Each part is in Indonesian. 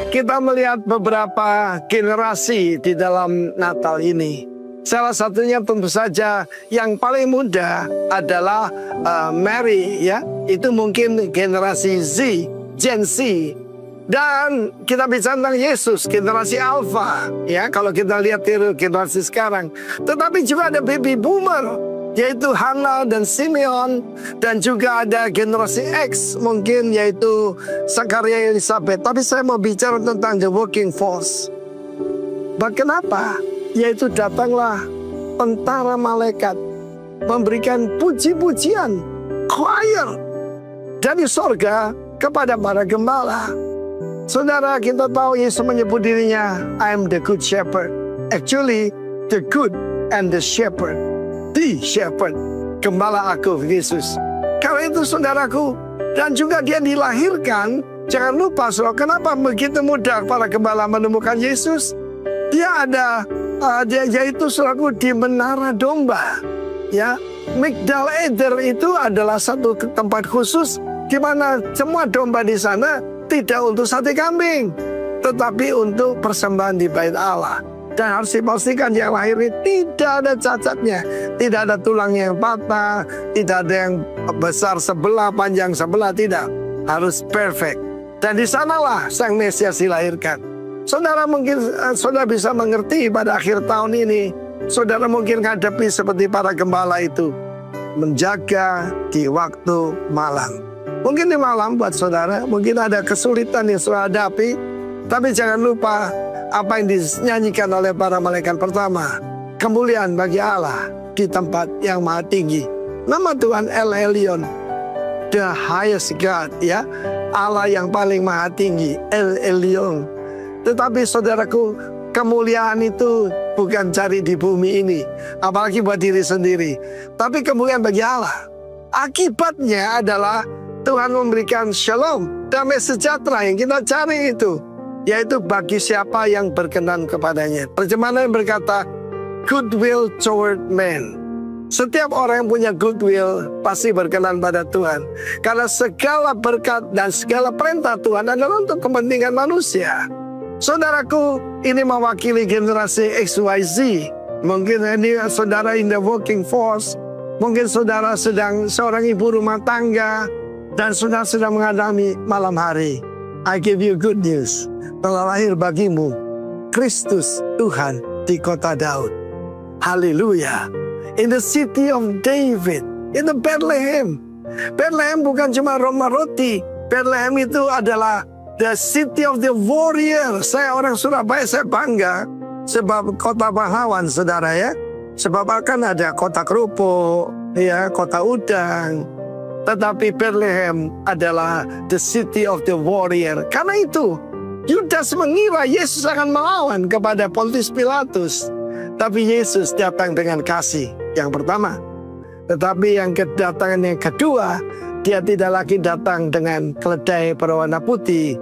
Kita melihat beberapa generasi di dalam Natal ini. Salah satunya tentu saja yang paling muda adalah Mary, ya. Itu mungkin generasi Z, Gen Z. Dan kita bicara tentang Yesus, generasi Alpha, ya. Kalau kita lihat generasi sekarang. Tetapi juga ada baby boomer, yaitu Hannah dan Simeon. Dan juga ada generasi X, mungkin yaitu Zakaria Elizabeth. Tapi saya mau bicara tentang the working force. Kenapa? Yaitu datanglah tentara malaikat memberikan puji-pujian, choir dari sorga kepada para gembala. Saudara, kita tahu Yesus menyebut dirinya, I am the good shepherd. Actually, the good and the shepherd. The shepherd. Gembala aku, Yesus. Karena itu saudaraku, dan juga dia dilahirkan. Jangan lupa, saudara, kenapa begitu mudah para gembala menemukan Yesus? Dia ada, yaitu saudaraku, di menara domba. Ya, Migdal Eder itu adalah satu tempat khusus di mana semua domba di sana tidak untuk sate kambing, tetapi untuk persembahan di bait Allah. Dan harus dipastikan yang lahir ini tidak ada cacatnya, tidak ada tulangnya yang patah, tidak ada yang besar sebelah, panjang sebelah, tidak. Harus perfect. Dan di sanalah Sang Mesias dilahirkan. Saudara mungkin saudara bisa mengerti pada akhir tahun ini, saudara mungkin menghadapi seperti para gembala itu, menjaga di waktu malam. Mungkin di malam buat saudara, mungkin ada kesulitan yang saudara hadapi, tapi jangan lupa apa yang dinyanyikan oleh para malaikat pertama. Kemuliaan bagi Allah di tempat yang maha tinggi. Nama Tuhan El Elyon, the highest God, ya, Allah yang paling maha tinggi, El Elyon. Tetapi saudaraku, kemuliaan itu bukan cari di bumi ini, apalagi buat diri sendiri, tapi kemuliaan bagi Allah. Akibatnya adalah Tuhan memberikan shalom, damai sejahtera yang kita cari itu, yaitu bagi siapa yang berkenan kepadanya. Terjemahan yang berkata, goodwill toward men. Setiap orang yang punya goodwill pasti berkenan pada Tuhan. Karena segala berkat dan segala perintah Tuhan adalah untuk kepentingan manusia. Saudaraku, ini mewakili generasi XYZ. Mungkin ini saudara in the working force. Mungkin saudara sedang seorang ibu rumah tangga dan saudara sedang mengalami malam hari. I give you good news. Telah lahir bagimu Kristus Tuhan di kota Daud. Haleluya. In the city of David, in the Bethlehem. Bethlehem bukan cuma rumah roti. Bethlehem itu adalah the city of the warrior. Saya orang Surabaya, saya bangga sebab kota pahlawan, saudara, ya. Sebab akan ada kota kerupuk, ya, kota udang. Tetapi Bethlehem adalah the city of the warrior. Karena itu Yudas mengira Yesus akan melawan kepada Pontius Pilatus. Tapi Yesus datang dengan kasih yang pertama. Tetapi yang kedatangan yang kedua, dia tidak lagi datang dengan keledai berwarna putih.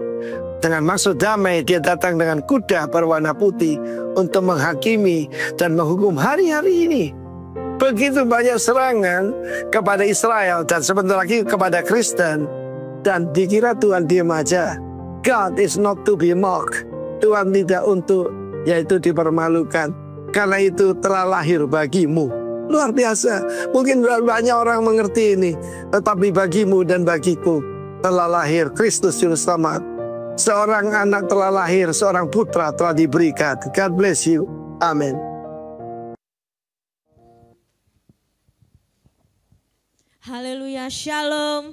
Dengan maksud damai, dia datang dengan kuda berwarna putih untuk menghakimi dan menghukum hari-hari ini. Begitu banyak serangan kepada Israel dan sebentar lagi kepada Kristen. Dan dikira Tuhan diam aja. God is not to be mocked. Tuhan tidak untuk, yaitu dipermalukan. Karena itu telah lahir bagimu. Luar biasa. Mungkin banyak orang mengerti ini. Tetapi bagimu dan bagiku telah lahir Kristus Juru Selamat. Seorang anak telah lahir, seorang putra telah diberikan. God bless you. Amin. Haleluya, shalom.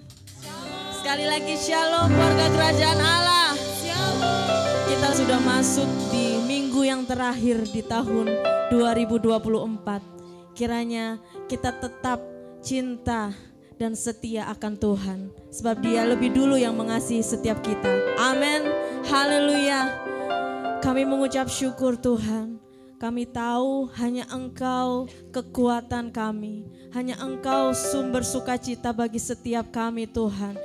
Sekali lagi shalom keluarga kerajaan Allah. Kita sudah masuk di minggu yang terakhir di tahun 2024. Kiranya kita tetap cinta dan setia akan Tuhan. Sebab Dia lebih dulu yang mengasihi setiap kita. Amin. Haleluya. Kami mengucap syukur Tuhan. Kami tahu hanya Engkau kekuatan kami. Hanya Engkau sumber sukacita bagi setiap kami Tuhan.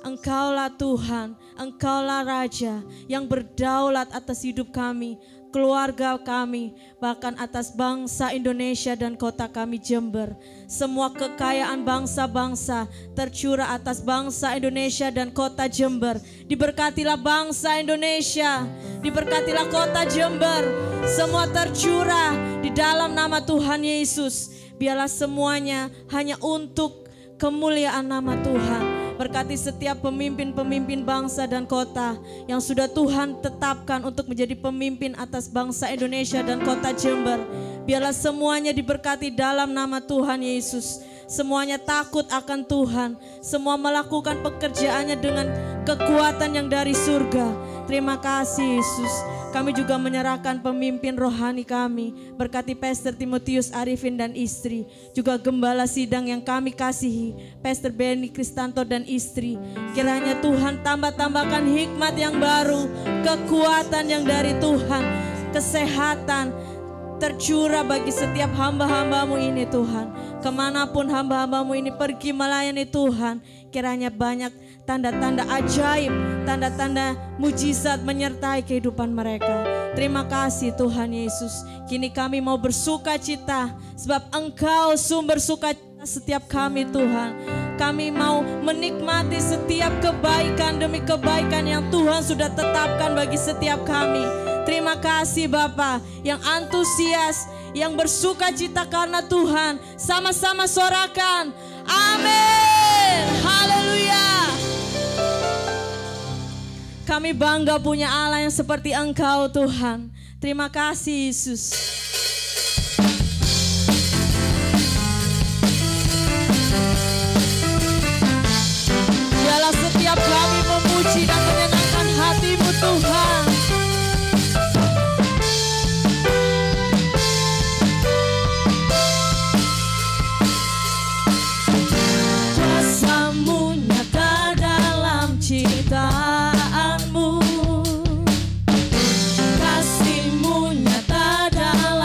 Engkaulah Tuhan, Engkaulah Raja yang berdaulat atas hidup kami. keluarga kami, bahkan atas bangsa Indonesia dan kota kami Jember. Semua kekayaan bangsa-bangsa tercurah atas bangsa Indonesia dan kota Jember. Diberkatilah bangsa Indonesia, diberkatilah kota Jember. Semua tercurah di dalam nama Tuhan Yesus. Biarlah semuanya hanya untuk kemuliaan nama Tuhan. Berkati setiap pemimpin-pemimpin bangsa dan kota yang sudah Tuhan tetapkan untuk menjadi pemimpin atas bangsa Indonesia dan kota Jember. Biarlah semuanya diberkati dalam nama Tuhan Yesus. Semuanya takut akan Tuhan. Semua melakukan pekerjaannya dengan kekuatan yang dari surga. Terima kasih Yesus. Kami juga menyerahkan pemimpin rohani kami. Berkati Pastor Timotius Arifin dan istri. Juga gembala sidang yang kami kasihi, Pastor Benny Kristanto dan istri. Kiranya Tuhan tambah-tambahkan hikmat yang baru, kekuatan yang dari Tuhan, kesehatan tercurah bagi setiap hamba-hambamu ini Tuhan. Kemanapun hamba-hambamu ini pergi melayani Tuhan, kiranya banyak tanda-tanda ajaib, tanda-tanda mujizat menyertai kehidupan mereka. Terima kasih Tuhan Yesus. Kini kami mau bersuka cita sebab Engkau sumber sukacita setiap kami Tuhan. Kami mau menikmati setiap kebaikan demi kebaikan yang Tuhan sudah tetapkan bagi setiap kami. Terima kasih Bapa yang antusias, yang bersuka cita karena Tuhan. Sama-sama sorakan. Amin. Haleluya. Kami bangga punya Allah yang seperti Engkau Tuhan. Terima kasih Yesus. Biarlah setiap kami memuji dan menyenangkan hati-Mu Tuhan. Kuasa-Mu nyata dalam ciptaan-Mu, kasih-Mu nyata dalam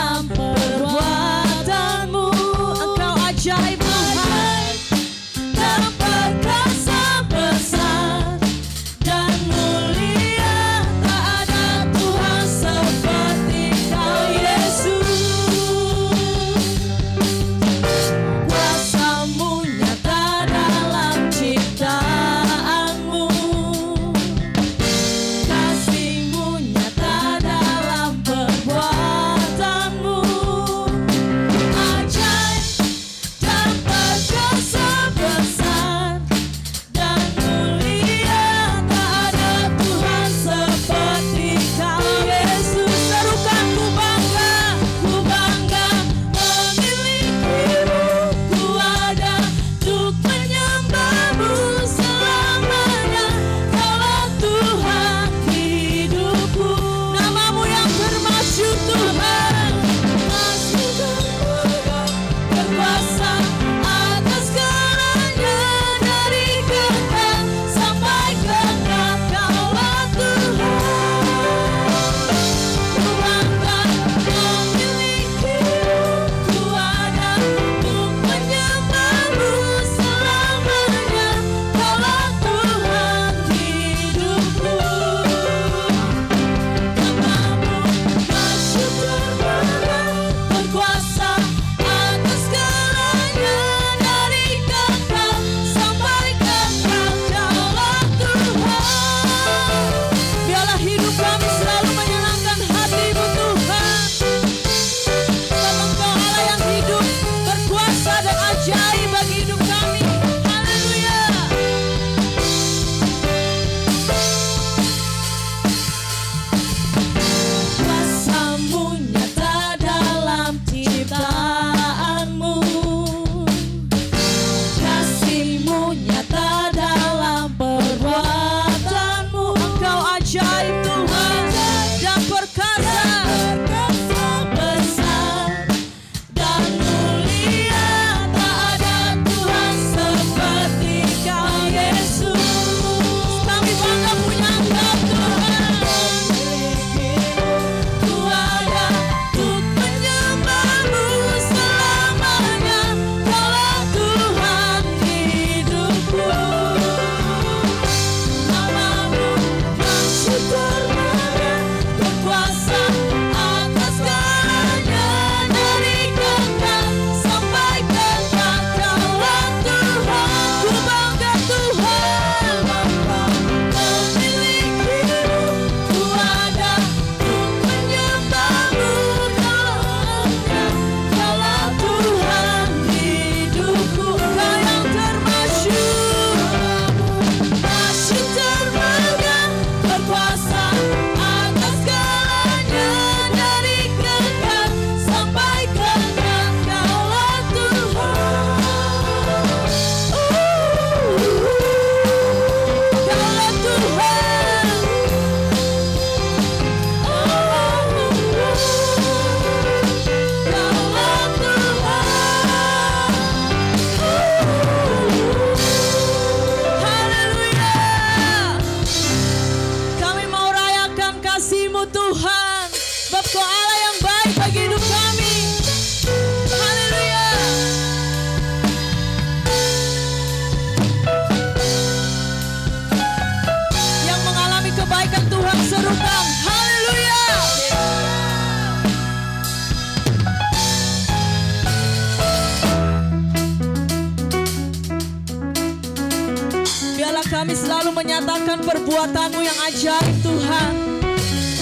kami selalu menyatakan perbuatan-Mu yang ajaib Tuhan.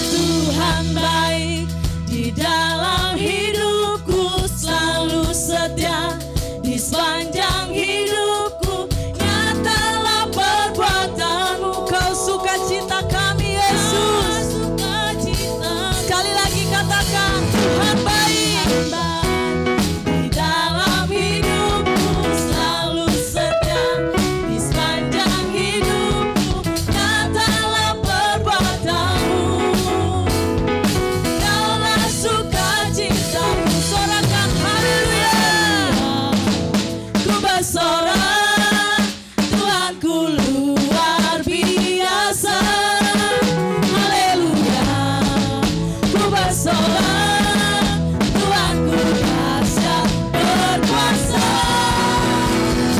Tuhan baik di dalam hidupku, selalu setia di sepanjang hidupku. Nyatalah perbuatan-Mu, Kau sukacita kami Yesus. Sekali lagi katakan, Tuhan baik di dalam hidupku, selalu setia di sepanjang hidupku. Nyatalah perbuatan-Mu, Kaulah sukacitaku. Sorakan haleluya. Ku bersorak, Tuhanku luar biasa. Haleluya. Ku bersorak, Tuhanku dahsyat berkuasa.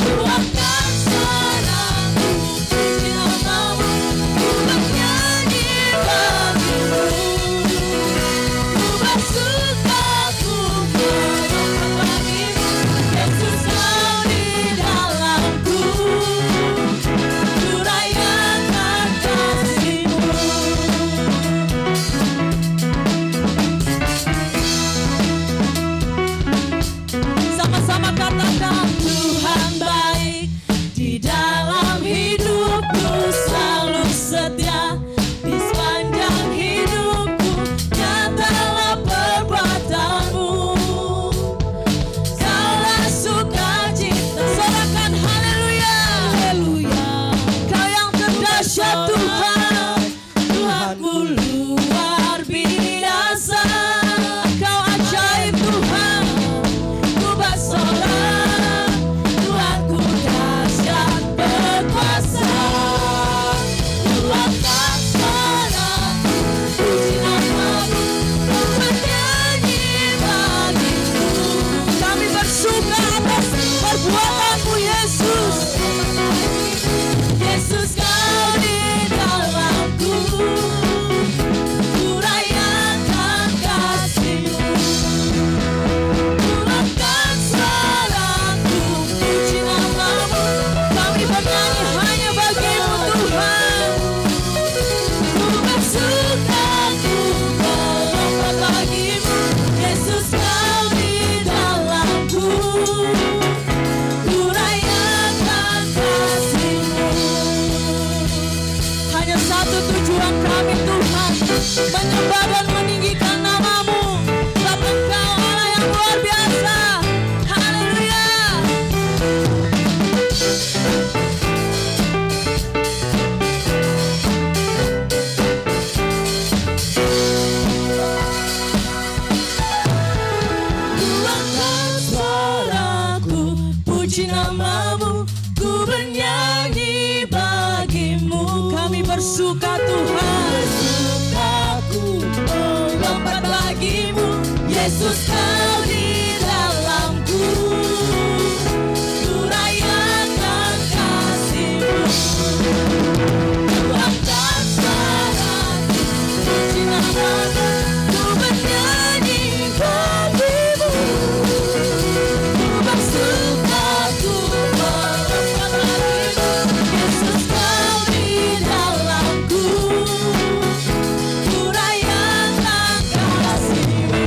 Tuhankan suaraku, puji nama-Mu, ku bernyanyi bagi-Mu. Ku bersuka, ku menyembah bagi-Mu. Yesus Kau di dalamku, ku rayakan kasih-Mu. Sama-sama katakan, Tuhan baik di dalam hidupku, selalu setia di sepanjang hidupku. Nyatalah perbuatan-Mu, Kaulah sukacita. Sorakan haleluya. Kau yang terdahsyat Tuhan, Tuhanku luar biasa. Kau ajaib Tuhan. Ku bersorak, Tuhanku dahsyat berkuasa. Tuhankan suaraku, puji nama-Mu, ku bernyanyi bagi-Mu. Kami bersuka atas perbuatan-Mu Yesus. Yesus Kau di dalamku, ku rayakan kasih-Mu. Tuhankan suaraku, puji nama-Mu, kami bernyanyi hanya bagi-Mu Tuhan. Ku bersuka, ku melompat bagi-Mu. Yesus Kau di dalamku, ku rayakan kasih-Mu. Hanya satu tujuan kami Tuhan, menyembah dan meninggikan nama-Mu. Sebab Engkau Allah yang luar biasa. Haleluya. Tuhankan suaraku, puji nama-Mu, ku bernyanyi bagi-Mu. Kami bersuka Tuhan, bersukaku melompat bagi-Mu. Yesus Kau di dalamku, ku rayakan kasih-Mu. Tuhankan suaraku, puji nama-Mu, ku bernyanyi bagi-Mu. Ku bersuka, ku melompat bagi-Mu. Yesus Kau di dalamku, ku rayakan kasih-Mu.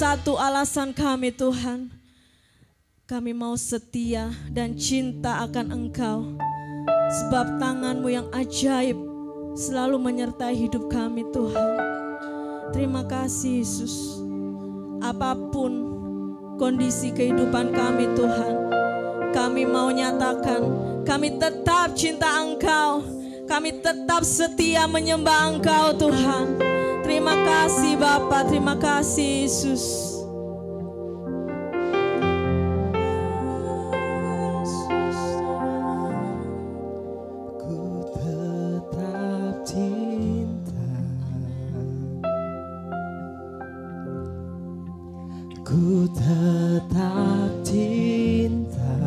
satu alasan kami Tuhan. Kami mau setia dan cinta akan Engkau. Sebab tangan-Mu yang ajaib selalu menyertai hidup kami Tuhan. Terima kasih Yesus. Apapun kondisi kehidupan kami Tuhan, kami mau nyatakan kami tetap cinta Engkau. Kami tetap setia menyembah Engkau Tuhan. Terima kasih Bapa, terima kasih Yesus. Ku tetap cinta,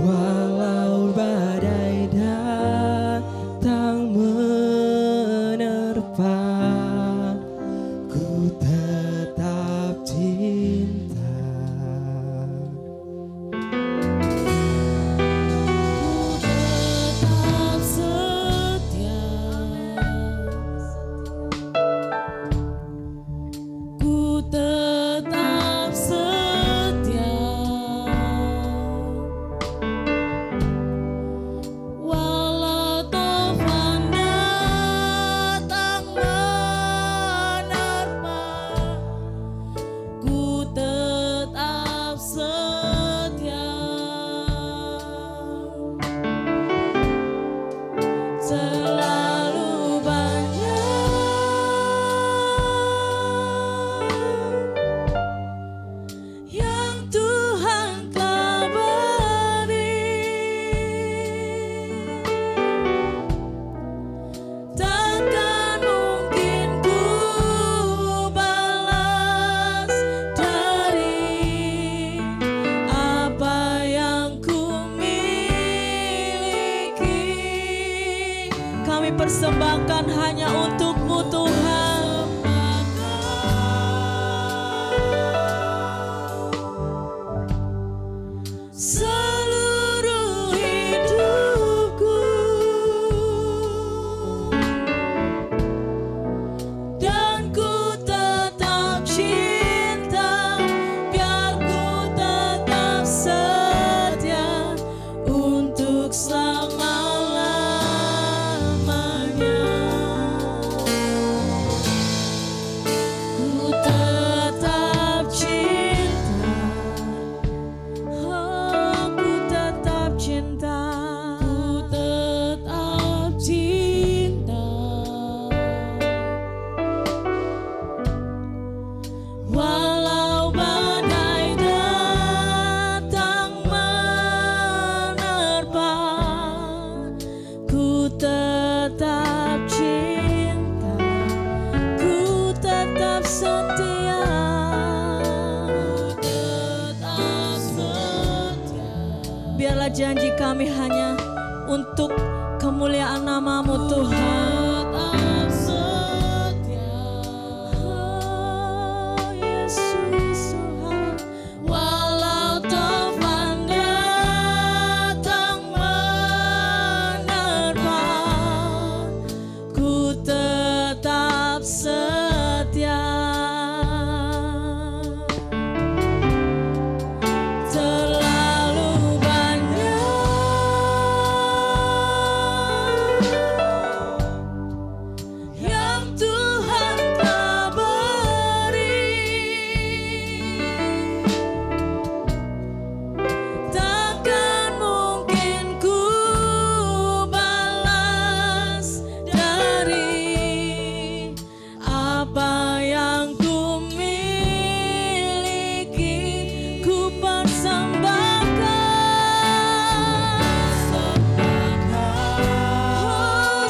walau badai datang menerpa. Ku tetap cinta, Ku tetap setia. Ku tetap setia, walau topan datang menerpa. Ku tetap setia, selalu yang Tuhan telah beri, takkan mungkin ku balas dari apa yang ku miliki. Kami persembahkan hanya untuk-Mu Tuhan. Seluruh hidupku, dan ku tetap cinta, biar ku tetap setia untuk selama-lamanya. Ku tetap cinta. Aku tetap cinta, ku tetap cinta, walau badai datang menerpa. Ku tetap cinta, ku tetap setia. Biarlah janji kami hanya untuk kemuliaan nama-Mu Tuhan. Oh, Yesus Tuhan. Walau topan datang menerpa, ku tetap setia. Terlalu yang Tuhan telah beri, takkan mungkin ku balas dari apa yang ku miliki. Ku persembahkan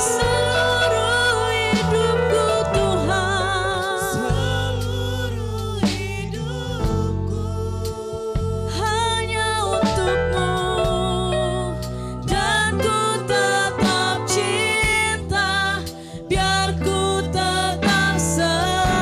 seluruh hidupku Tuhan, seluruh hidupku hanya untuk-Mu, dan ku tetap cinta, biar ku tetap setia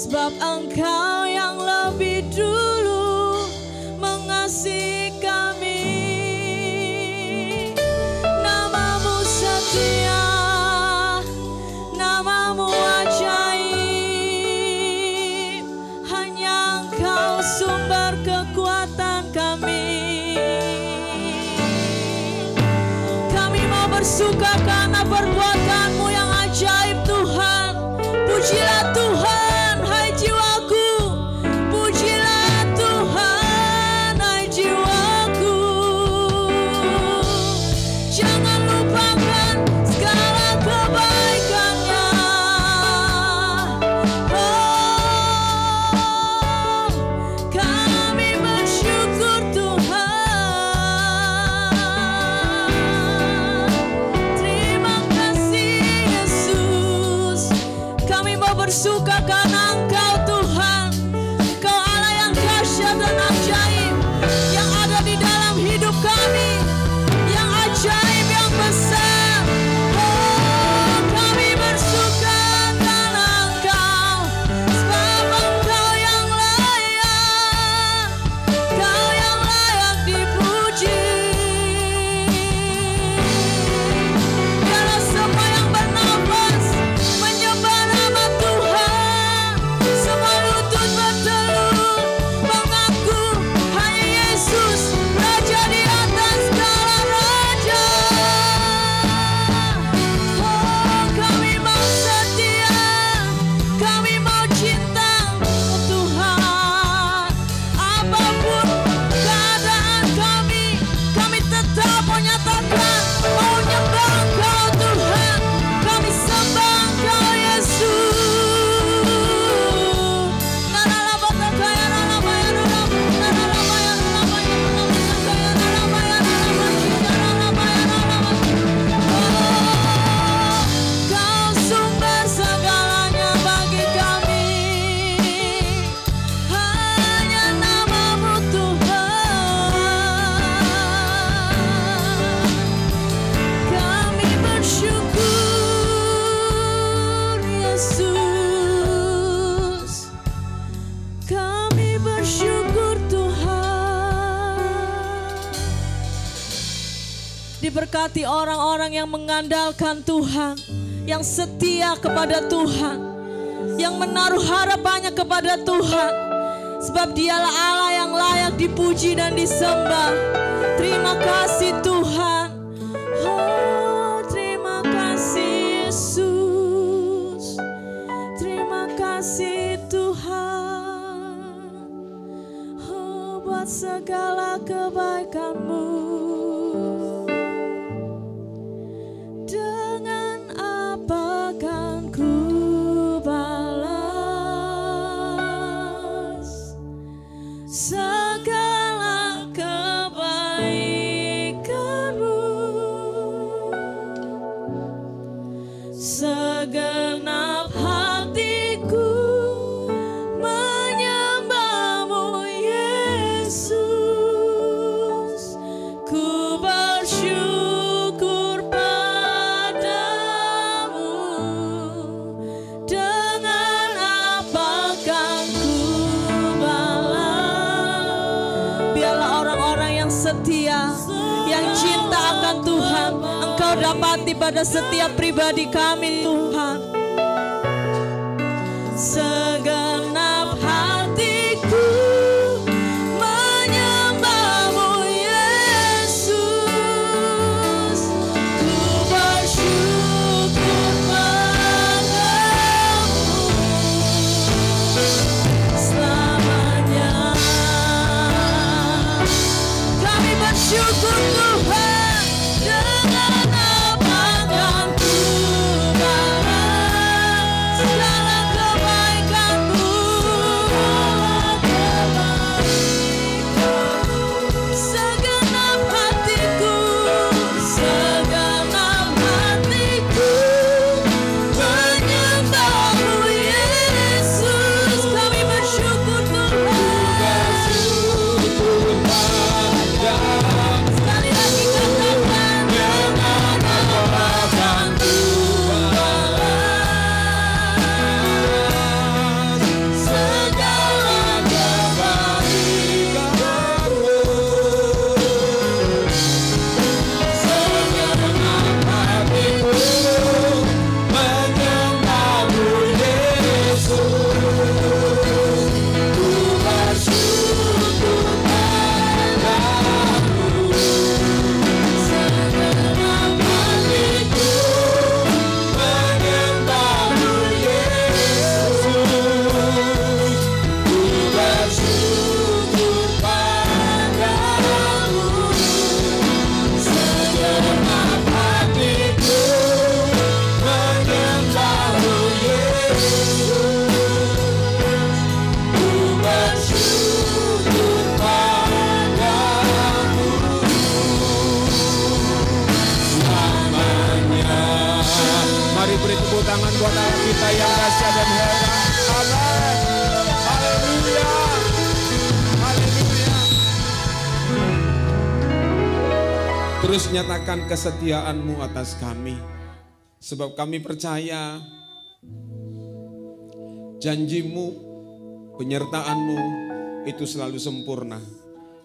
sebab Engkau yang lebih dulu mengasihi kami. Namamu setia, namamu ajaib, hanya Engkau sumber kekuatan kami. Kami mau bersuka karena perbuatan-Mu yang ajaib Tuhan. Pujilah Tuhan, hai jiwaku. Pujilah Tuhan, hai jiwaku. Jangan lupakan segala kebaikan-Nya. Oh, kami bersyukur Tuhan. Terima kasih Yesus. Kami mau bersuka karena Engkau Tuhan. Engkau Allah yang dahsyat dan ajaib, yang ada di dalam hidup kami, yang ajaib, yang besar. Oh, kami bersuka karena Engkau, sebab Engkau yang layak, Engkau yang layak dipuji. Biarlah semua yang bernafas menyembah nama Tuhan. Semua lutut bertelut mengaku hanya Yesus Raja di atas segala raja. Oh, kami mau setia, kami mau cinta Tuhan. Apapun keadaan kami tetap menyatakan mau nyembah Engkau Tuhan. Kami sembah Engkau Yesus. Kau sumber segalanya bagi kami, hanya namamu Tuhan. Kami bersyukur Yesus, kami bersyukur Tuhan. Diberkati orang-orang yang mengandalkan Tuhan, yang setia kepada Tuhan, yang menaruh harapannya kepada Tuhan, sebab Dialah Allah yang layak dipuji dan disembah. Terima kasih Tuhan. Oh, terima kasih Yesus. Terima kasih Tuhan. Oh, buat segala kebaikan-Mu. Dengan apa kan ku balas segala kebaikan-Mu? Segenap hatiku menyembah-Mu Yesus. Ku bersyukur padamu. Dengan apa kan ku balas? Biarlah orang-orang yang setia, yang cinta akan Tuhan, Engkau dapati pada setiap pribadi kami Tuhan. Segenap hatiku menyembah-Mu Yesus. Ku bersyukur padamu selamanya. Kami bersyukur Tuhan. Dengan apa kan ku balas segala kebaikan-Mu? Segenap hatiku, segenap hatiku menyembah-Mu Yesus. Kami bersyukur Tuhan. Sekali lagi Terus nyatakan kesetiaan-Mu atas kami. Sebab kami percaya janji-Mu, penyertaan-Mu itu selalu sempurna.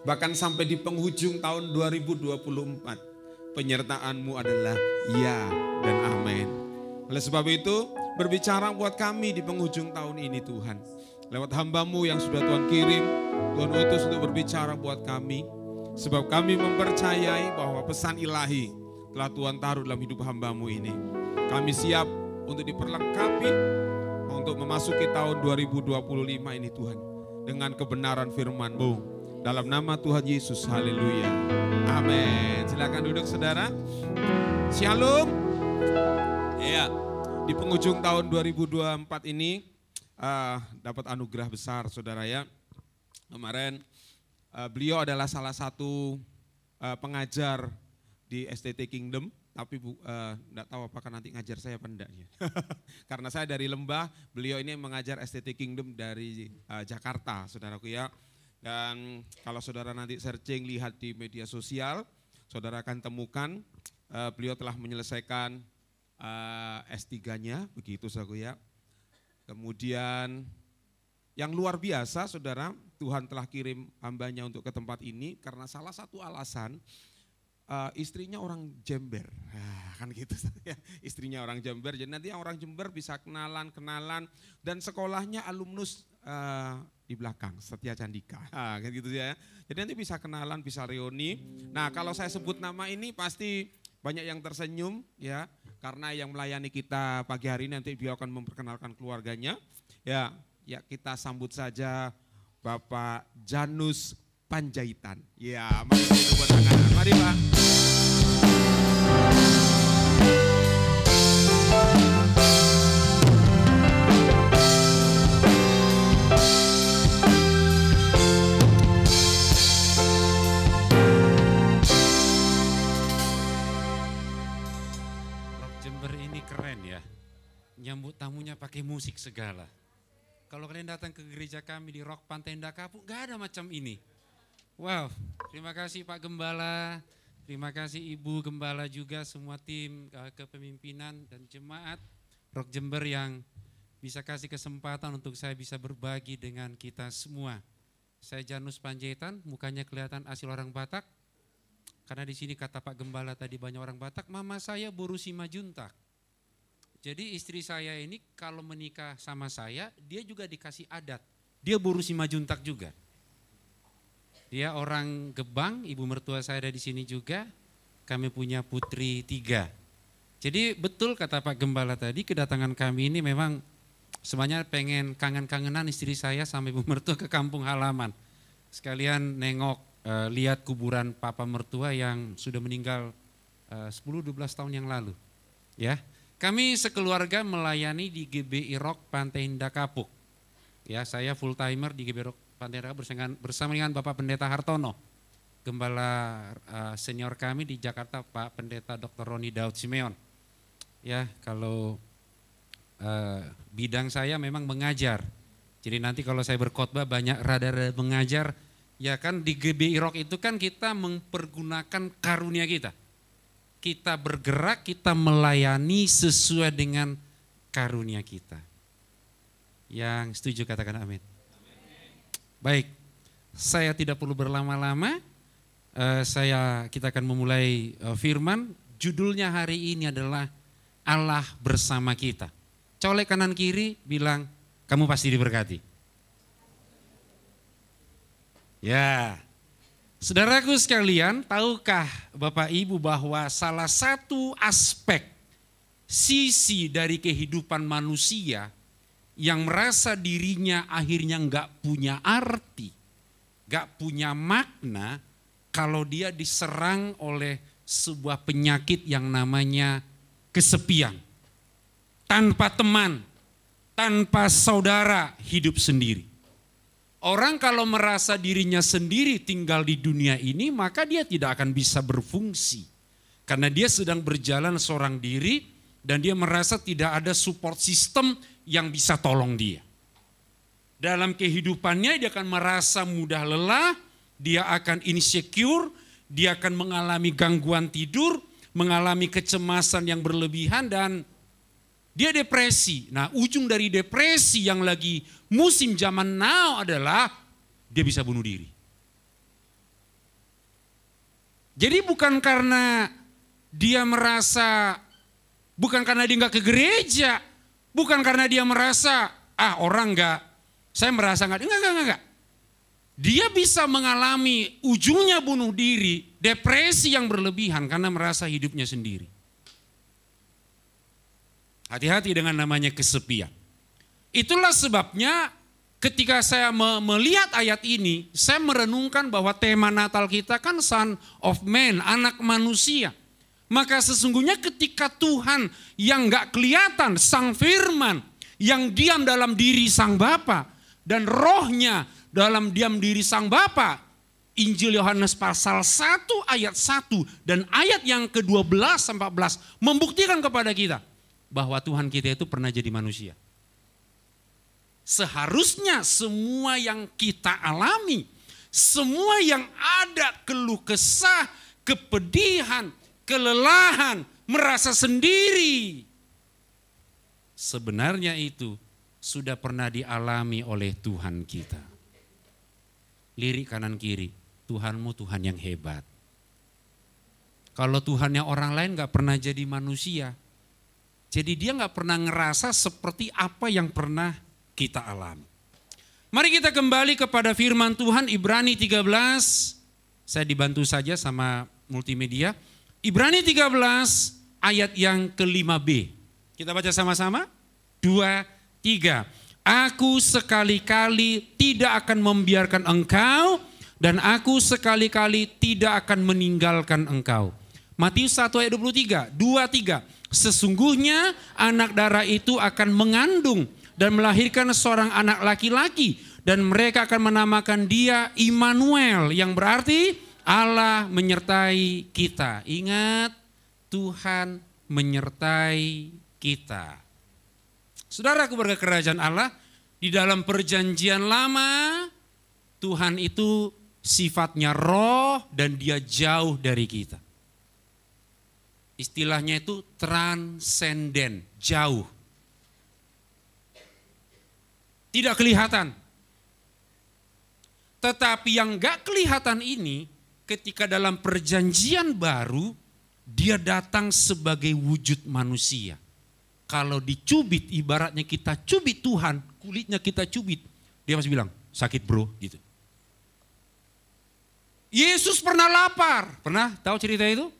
Bahkan sampai di penghujung tahun 2024, penyertaan-Mu adalah ya dan amin. Oleh sebab itu, berbicara buat kami di penghujung tahun ini Tuhan. Lewat hamba-Mu yang sudah Tuhan kirim, Tuhan utus untuk berbicara buat kami. Sebab kami mempercayai bahwa pesan ilahi telah Tuhan taruh dalam hidup hamba-Mu ini. Kami siap untuk diperlengkapi untuk memasuki tahun 2025 ini Tuhan. Dengan kebenaran firman-Mu. Dalam nama Tuhan Yesus, haleluya. Amin. Silakan duduk saudara. Shalom. Ya, di penghujung tahun 2024 ini dapat anugerah besar saudara ya. Kemarin beliau adalah salah satu pengajar di STT Kingdom. Tapi enggak tahu apakah nanti ngajar saya apa enggak ya. Karena saya dari Lembah, beliau ini mengajar STT Kingdom dari Jakarta, saudaraku ya. Dan kalau saudara nanti searching, lihat di media sosial, saudara akan temukan beliau telah menyelesaikan S3-nya, begitu saudaraku ya. Kemudian yang luar biasa saudara, Tuhan telah kirim hambanya untuk ke tempat ini karena salah satu alasan istrinya orang Jember, kan gitu ya. Istrinya orang Jember, jadi nanti orang Jember bisa kenalan dan sekolahnya alumnus di belakang Setia Candika, kan gitu ya. Jadi nanti bisa kenalan, bisa reuni. Nah kalau saya sebut nama ini pasti banyak yang tersenyum ya, karena yang melayani kita pagi hari ini nanti beliau akan memperkenalkan keluarganya. Ya kita sambut saja Bapak Janus Panjaitan. Ya, mari kita tepuk tangan. Mari Pak. Rock Jember ini keren ya. Nyambut tamunya pakai musik segala. Kalau kalian datang ke gereja kami di Rock Pantai Indah Kapuk, gak ada macam ini. Wow, terima kasih Pak Gembala, terima kasih Ibu Gembala juga, semua tim kepemimpinan dan jemaat Rock Jember yang bisa kasih kesempatan untuk saya bisa berbagi dengan kita semua. Saya Janus Panjaitan, mukanya kelihatan asli orang Batak, karena di sini kata Pak Gembala tadi banyak orang Batak, mama saya Borusi Majuntak. Jadi istri saya ini kalau menikah sama saya, dia juga dikasih adat, dia Borusi Majuntak juga. Dia orang Gebang, ibu mertua saya ada di sini juga. Kami punya putri 3. Jadi betul kata Pak Gembala tadi, kedatangan kami ini memang semuanya pengen kangen-kangenan istri saya sama ibu mertua ke kampung halaman. Sekalian nengok, lihat kuburan papa mertua yang sudah meninggal 10-12 tahun yang lalu. Ya, kami sekeluarga melayani di GBI Rock Pantai Indah Kapuk. Ya, saya full timer di GBI Rock Pantai Indah bersama dengan Bapak Pendeta Hartono, gembala senior kami di Jakarta, Pak Pendeta Dr. Roni Daud Simeon. Ya, kalau bidang saya memang mengajar. Jadi nanti kalau saya berkhotbah banyak rada-rada mengajar, ya kan di GBI Rock itu kan kita mempergunakan karunia kita. Kita bergerak, kita melayani sesuai dengan karunia kita. Yang setuju katakan amin. Baik, saya tidak perlu berlama-lama, kita akan memulai firman. Judulnya hari ini adalah Allah bersama kita. Colek kanan kiri, bilang kamu pasti diberkati. Ya, saudaraku sekalian, tahukah Bapak Ibu bahwa salah satu aspek sisi dari kehidupan manusia yang merasa dirinya akhirnya enggak punya arti, enggak punya makna kalau dia diserang oleh sebuah penyakit yang namanya kesepian. Tanpa teman, tanpa saudara, hidup sendiri. Orang kalau merasa dirinya sendiri tinggal di dunia ini, maka dia tidak akan bisa berfungsi. Karena dia sedang berjalan seorang diri dan dia merasa tidak ada support system yang bisa tolong dia. Dalam kehidupannya dia akan merasa mudah lelah, dia akan insecure, dia akan mengalami gangguan tidur, mengalami kecemasan yang berlebihan dan dia depresi. Nah, ujung dari depresi yang lagi musim zaman now adalah dia bisa bunuh diri. Jadi bukan karena dia merasa, bukan karena dia nggak ke gereja, bukan karena dia merasa, orang nggak, saya merasa enggak. Dia bisa mengalami ujungnya bunuh diri, depresi yang berlebihan karena merasa hidupnya sendiri. Hati-hati dengan namanya kesepian. Itulah sebabnya ketika saya melihat ayat ini, saya merenungkan bahwa tema Natal kita kan Son of Man, anak manusia. Maka sesungguhnya ketika Tuhan yang gak kelihatan, Sang Firman, yang diam dalam diri Sang Bapa, dan rohnya dalam diam diri Sang Bapa, Injil Yohanes pasal 1 ayat 1 dan ayat yang ke-12-14 membuktikan kepada kita bahwa Tuhan kita itu pernah jadi manusia. Seharusnya semua yang kita alami, semua yang ada keluh kesah, kepedihan, kelelahan, merasa sendiri, sebenarnya itu sudah pernah dialami oleh Tuhan kita. Lirik kanan kiri, Tuhanmu Tuhan yang hebat. Kalau Tuhannya orang lain gak pernah jadi manusia, jadi dia gak pernah ngerasa seperti apa yang pernah kita alami. Mari kita kembali kepada firman Tuhan Ibrani 13. Saya dibantu saja sama multimedia. Ibrani 13 ayat yang ke-5b. Kita baca sama-sama. 2, 3. Aku sekali-kali tidak akan membiarkan engkau dan aku sekali-kali tidak akan meninggalkan engkau. Matius 1 ayat 23. 2, 3. Sesungguhnya anak darah itu akan mengandung dan melahirkan seorang anak laki-laki dan mereka akan menamakan dia Immanuel yang berarti Allah menyertai kita. Ingat, Tuhan menyertai kita. Saudaraku keluarga kerajaan Allah, di dalam perjanjian lama Tuhan itu sifatnya roh dan dia jauh dari kita. Istilahnya itu transenden, jauh. Tidak kelihatan. Tetapi yang gak kelihatan ini ketika dalam perjanjian baru dia datang sebagai wujud manusia. Kalau dicubit ibaratnya kita cubit Tuhan, kulitnya kita cubit. Dia masih bilang sakit bro gitu. Yesus pernah lapar, pernah tahu cerita itu?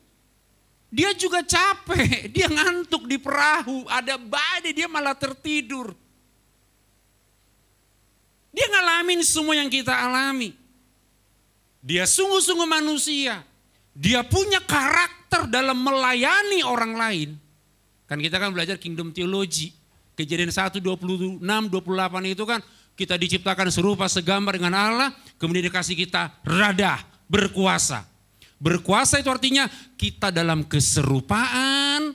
Dia juga capek, dia ngantuk di perahu, ada badai dia malah tertidur. Dia ngalamin semua yang kita alami. Dia sungguh-sungguh manusia. Dia punya karakter dalam melayani orang lain. Kan kita kan belajar kingdom theology. Kejadian 1, 26, 28 itu kan kita diciptakan serupa segambar dengan Allah. Kemudian dikasih kita radah, berkuasa. Berkuasa itu artinya kita dalam keserupaan.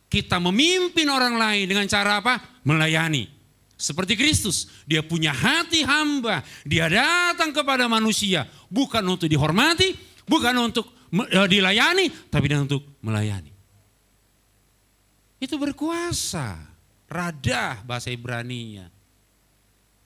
Kita memimpin orang lain dengan cara apa? Melayani. Seperti Kristus, dia punya hati hamba, dia datang kepada manusia bukan untuk dihormati, bukan untuk dilayani, tapi dia untuk melayani. Itu berkuasa, radah bahasa Ibraninya.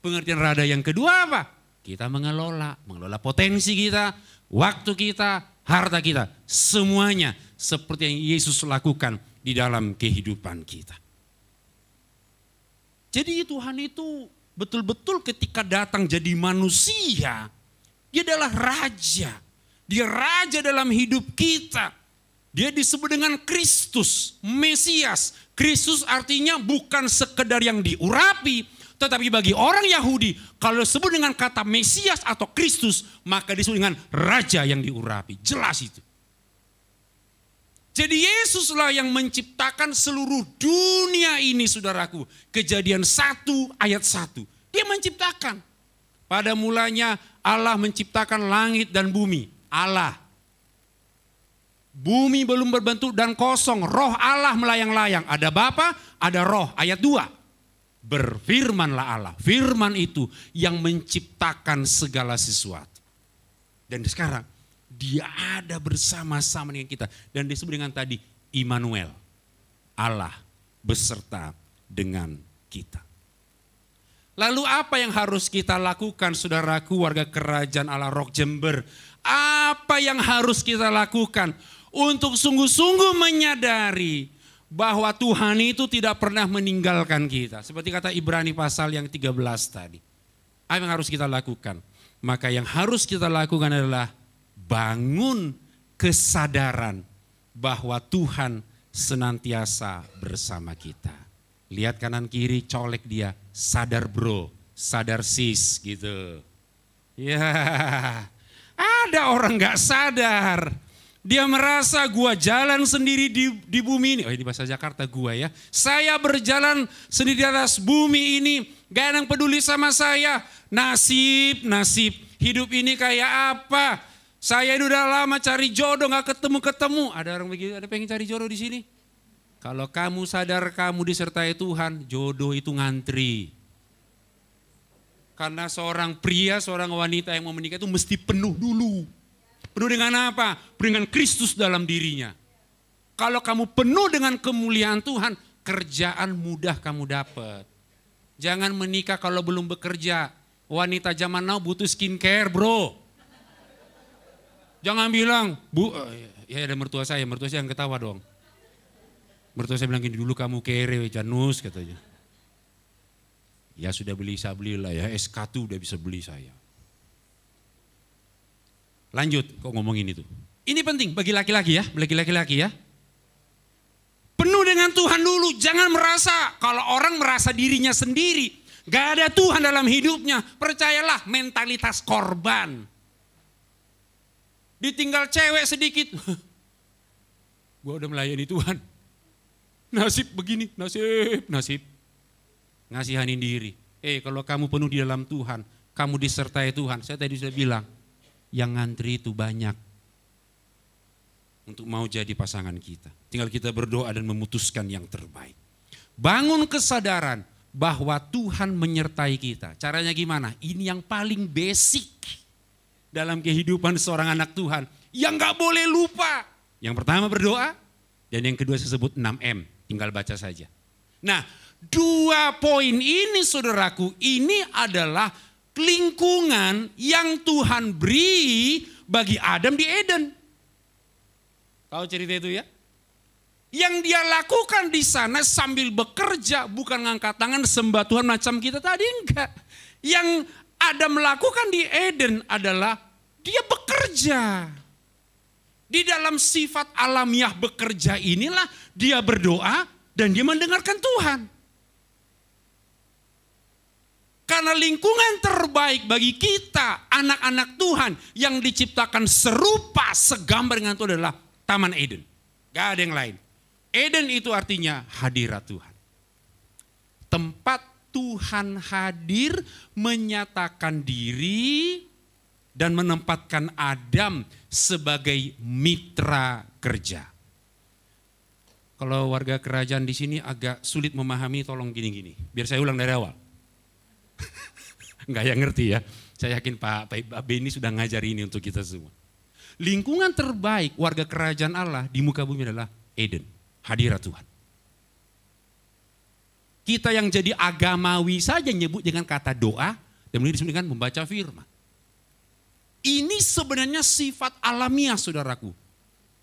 Pengertian radah yang kedua apa? Kita mengelola potensi kita, waktu kita, harta kita, semuanya seperti yang Yesus lakukan di dalam kehidupan kita. Jadi Tuhan itu betul-betul ketika datang jadi manusia, dia adalah raja. Dia raja dalam hidup kita. Dia disebut dengan Kristus, Mesias. Kristus artinya bukan sekedar yang diurapi, tetapi bagi orang Yahudi, kalau disebut dengan kata Mesias atau Kristus, maka disebut dengan raja yang diurapi. Jelas itu. Jadi Yesuslah yang menciptakan seluruh dunia ini saudaraku. Kejadian 1 ayat 1. Dia menciptakan. Pada mulanya Allah menciptakan langit dan bumi. Allah. Bumi belum berbentuk dan kosong. Roh Allah melayang-layang. Ada Bapa, ada Roh. Ayat 2. Berfirmanlah Allah. Firman itu yang menciptakan segala sesuatu. Dan sekarang Dia ada bersama-sama dengan kita. Dan disebut dengan tadi Immanuel, Allah beserta dengan kita. Lalu apa yang harus kita lakukan saudaraku warga kerajaan Allah Rock Jember? Apa yang harus kita lakukan untuk sungguh-sungguh menyadari bahwa Tuhan itu tidak pernah meninggalkan kita. Seperti kata Ibrani pasal yang 13 tadi. Apa yang harus kita lakukan? Maka yang harus kita lakukan adalah bangun kesadaran bahwa Tuhan senantiasa bersama kita. Lihat kanan kiri, colek dia, sadar bro, sadar sis gitu. Ya, ada orang gak sadar. Dia merasa gua jalan sendiri di bumi ini. Oh ini bahasa Jakarta gua ya. Saya berjalan sendiri di atas bumi ini. Gak ada yang peduli sama saya. Nasib. Hidup ini kayak apa? Saya ini udah lama cari jodoh gak ketemu-ketemu. Ada orang begitu, ada pengen cari jodoh di sini? Kalau kamu sadar kamu disertai Tuhan, jodoh itu ngantri. Karena seorang pria, seorang wanita yang mau menikah itu mesti penuh dulu. Penuh dengan apa? Penuh dengan Kristus dalam dirinya. Kalau kamu penuh dengan kemuliaan Tuhan, kerjaan mudah kamu dapat. Jangan menikah kalau belum bekerja. Wanita zaman now butuh skincare bro. Jangan bilang, bu, ya ada mertua saya yang ketawa dong. Mertua saya bilang gini, dulu kamu kere Janus katanya. Ya sudah bisa belilah ya, SK2 udah bisa beli saya. Lanjut, kok ngomongin itu. Ini penting bagi laki-laki ya, Penuh dengan Tuhan dulu, jangan merasa kalau orang merasa dirinya sendiri. Gak ada Tuhan dalam hidupnya, percayalah mentalitas korban. Ditinggal cewek sedikit, gue udah melayani Tuhan. Nasib begini, nasib. Ngasihanin diri. Kalau kamu penuh di dalam Tuhan, kamu disertai Tuhan. Saya tadi sudah bilang, yang ngantri itu banyak. Untuk mau jadi pasangan kita. Tinggal kita berdoa dan memutuskan yang terbaik. Bangun kesadaran bahwa Tuhan menyertai kita. Caranya gimana? Ini yang paling basic dalam kehidupan seorang anak Tuhan. Yang gak boleh lupa. Yang pertama berdoa, dan yang kedua saya sebut 6M. Tinggal baca saja. Nah, 2 poin ini saudaraku, ini adalah lingkungan yang Tuhan beri bagi Adam di Eden. Tahu cerita itu ya? Yang dia lakukan di sana sambil bekerja, bukan ngangkat tangan sembah Tuhan macam kita tadi, enggak. Yang Adam lakukan di Eden adalah dia bekerja. Di dalam sifat alamiah bekerja inilah dia berdoa dan dia mendengarkan Tuhan. Karena lingkungan terbaik bagi kita, anak-anak Tuhan yang diciptakan serupa, segambar dengan itu adalah Taman Eden. Gak ada yang lain. Eden itu artinya hadirat Tuhan. Tempat Tuhan hadir menyatakan diri dan menempatkan Adam sebagai mitra kerja. Kalau warga kerajaan di sini agak sulit memahami, tolong gini-gini. Biar saya ulang dari awal. Enggak yang ngerti ya. Saya yakin Pak Beni sudah ngajar ini untuk kita semua. Lingkungan terbaik warga kerajaan Allah di muka bumi adalah Eden, hadirat Tuhan. Kita yang jadi agamawi saja nyebut dengan kata doa dan disebut dengan membaca firman. Ini sebenarnya sifat alamiah saudaraku.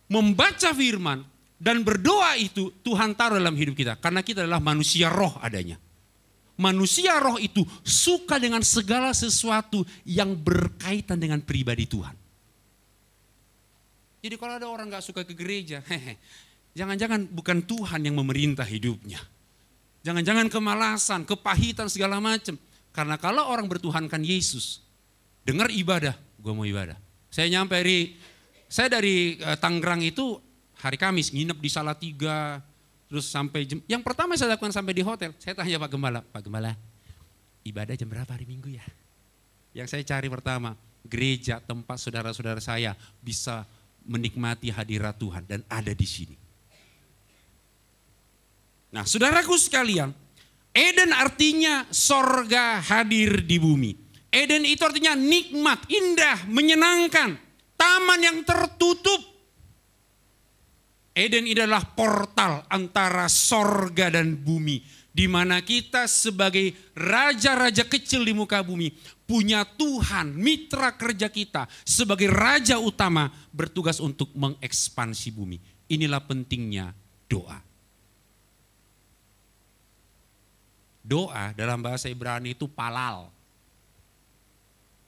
Membaca firman dan berdoa itu Tuhan taruh dalam hidup kita. Karena kita adalah manusia roh adanya. Manusia roh itu suka dengan segala sesuatu yang berkaitan dengan pribadi Tuhan. Jadi kalau ada orang gak suka ke gereja, jangan-jangan bukan Tuhan yang memerintah hidupnya. Jangan-jangan kemalasan, kepahitan segala macam. Karena kalau orang bertuhankan Yesus, dengar ibadah, gue mau ibadah. Saya dari Tangerang itu hari Kamis nginep di Salatiga, terus sampai yang pertama saya lakukan sampai di hotel. Saya tanya Pak Gembala, ibadah jam berapa hari Minggu ya? Yang saya cari pertama, gereja tempat saudara-saudara saya bisa menikmati hadirat Tuhan dan ada di sini. Nah, saudaraku sekalian, Eden artinya sorga hadir di bumi. Eden itu artinya nikmat, indah, menyenangkan. taman yang tertutup. Eden adalah portal antara sorga dan bumi, di mana kita sebagai raja-raja kecil di muka bumi punya Tuhan, mitra kerja kita sebagai raja utama bertugas untuk mengekspansi bumi. Inilah pentingnya doa. Doa dalam bahasa Ibrani itu palal.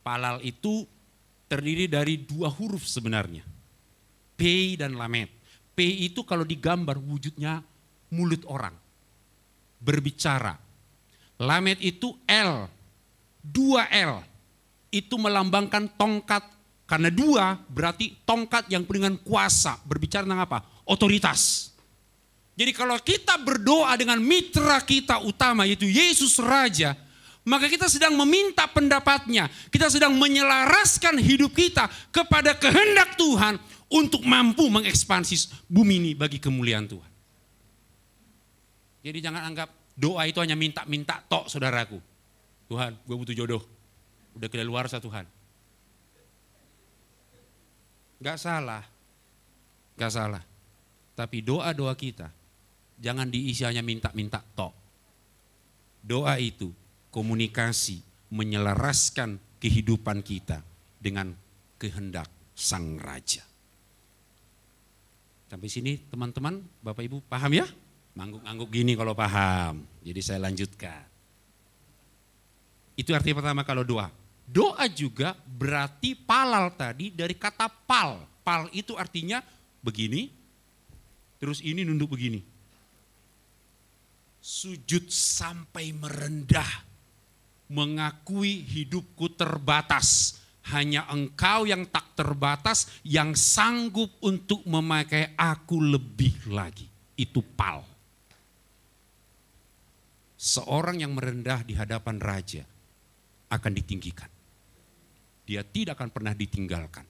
Palal itu terdiri dari 2 huruf sebenarnya. P dan lamet. P itu kalau digambar wujudnya mulut orang. Berbicara. Lamet itu L. 2 L. Itu melambangkan tongkat. Karena 2 berarti tongkat yang dengan kuasa. Berbicara tentang apa? Otoritas. Jadi kalau kita berdoa dengan mitra kita utama yaitu Yesus Raja, maka kita sedang meminta pendapatnya. Kita sedang menyelaraskan hidup kita kepada kehendak Tuhan untuk mampu mengekspansi bumi ini bagi kemuliaan Tuhan. Jadi jangan anggap doa itu hanya minta-minta tok saudaraku. Tuhan, gue butuh jodoh. Udah kedaluarsa Tuhan. Gak salah. Gak salah. Tapi doa-doa kita jangan diisi hanya minta-minta tok. Doa itu komunikasi, menyelaraskan kehidupan kita dengan kehendak Sang Raja. Sampai sini teman-teman, Bapak Ibu paham ya? Mangguk-angguk gini kalau paham. Jadi saya lanjutkan. Itu arti pertama kalau doa. Doa juga berarti palal tadi dari kata pal. Pal itu artinya begini, terus ini nunduk begini. Sujud sampai merendah, mengakui hidupku terbatas. Hanya Engkau yang tak terbatas, yang sanggup untuk memakai aku lebih lagi. Itu pal. Seorang yang merendah di hadapan raja akan ditinggikan. Dia tidak akan pernah ditinggalkan.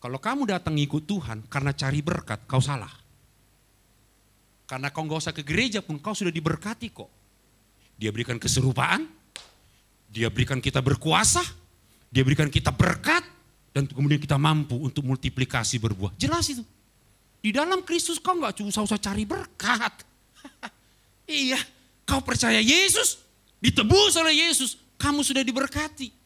Kalau kamu datang ikut Tuhan karena cari berkat, kau salah. Karena kau gak usah ke gereja pun kau sudah diberkati kok. Dia berikan keserupaan, dia berikan kita berkuasa, dia berikan kita berkat, dan kemudian kita mampu untuk multiplikasi berbuah. Jelas itu. Di dalam Kristus kau gak usah cari berkat. Iya, kau percaya Yesus, ditebus oleh Yesus, kamu sudah diberkati.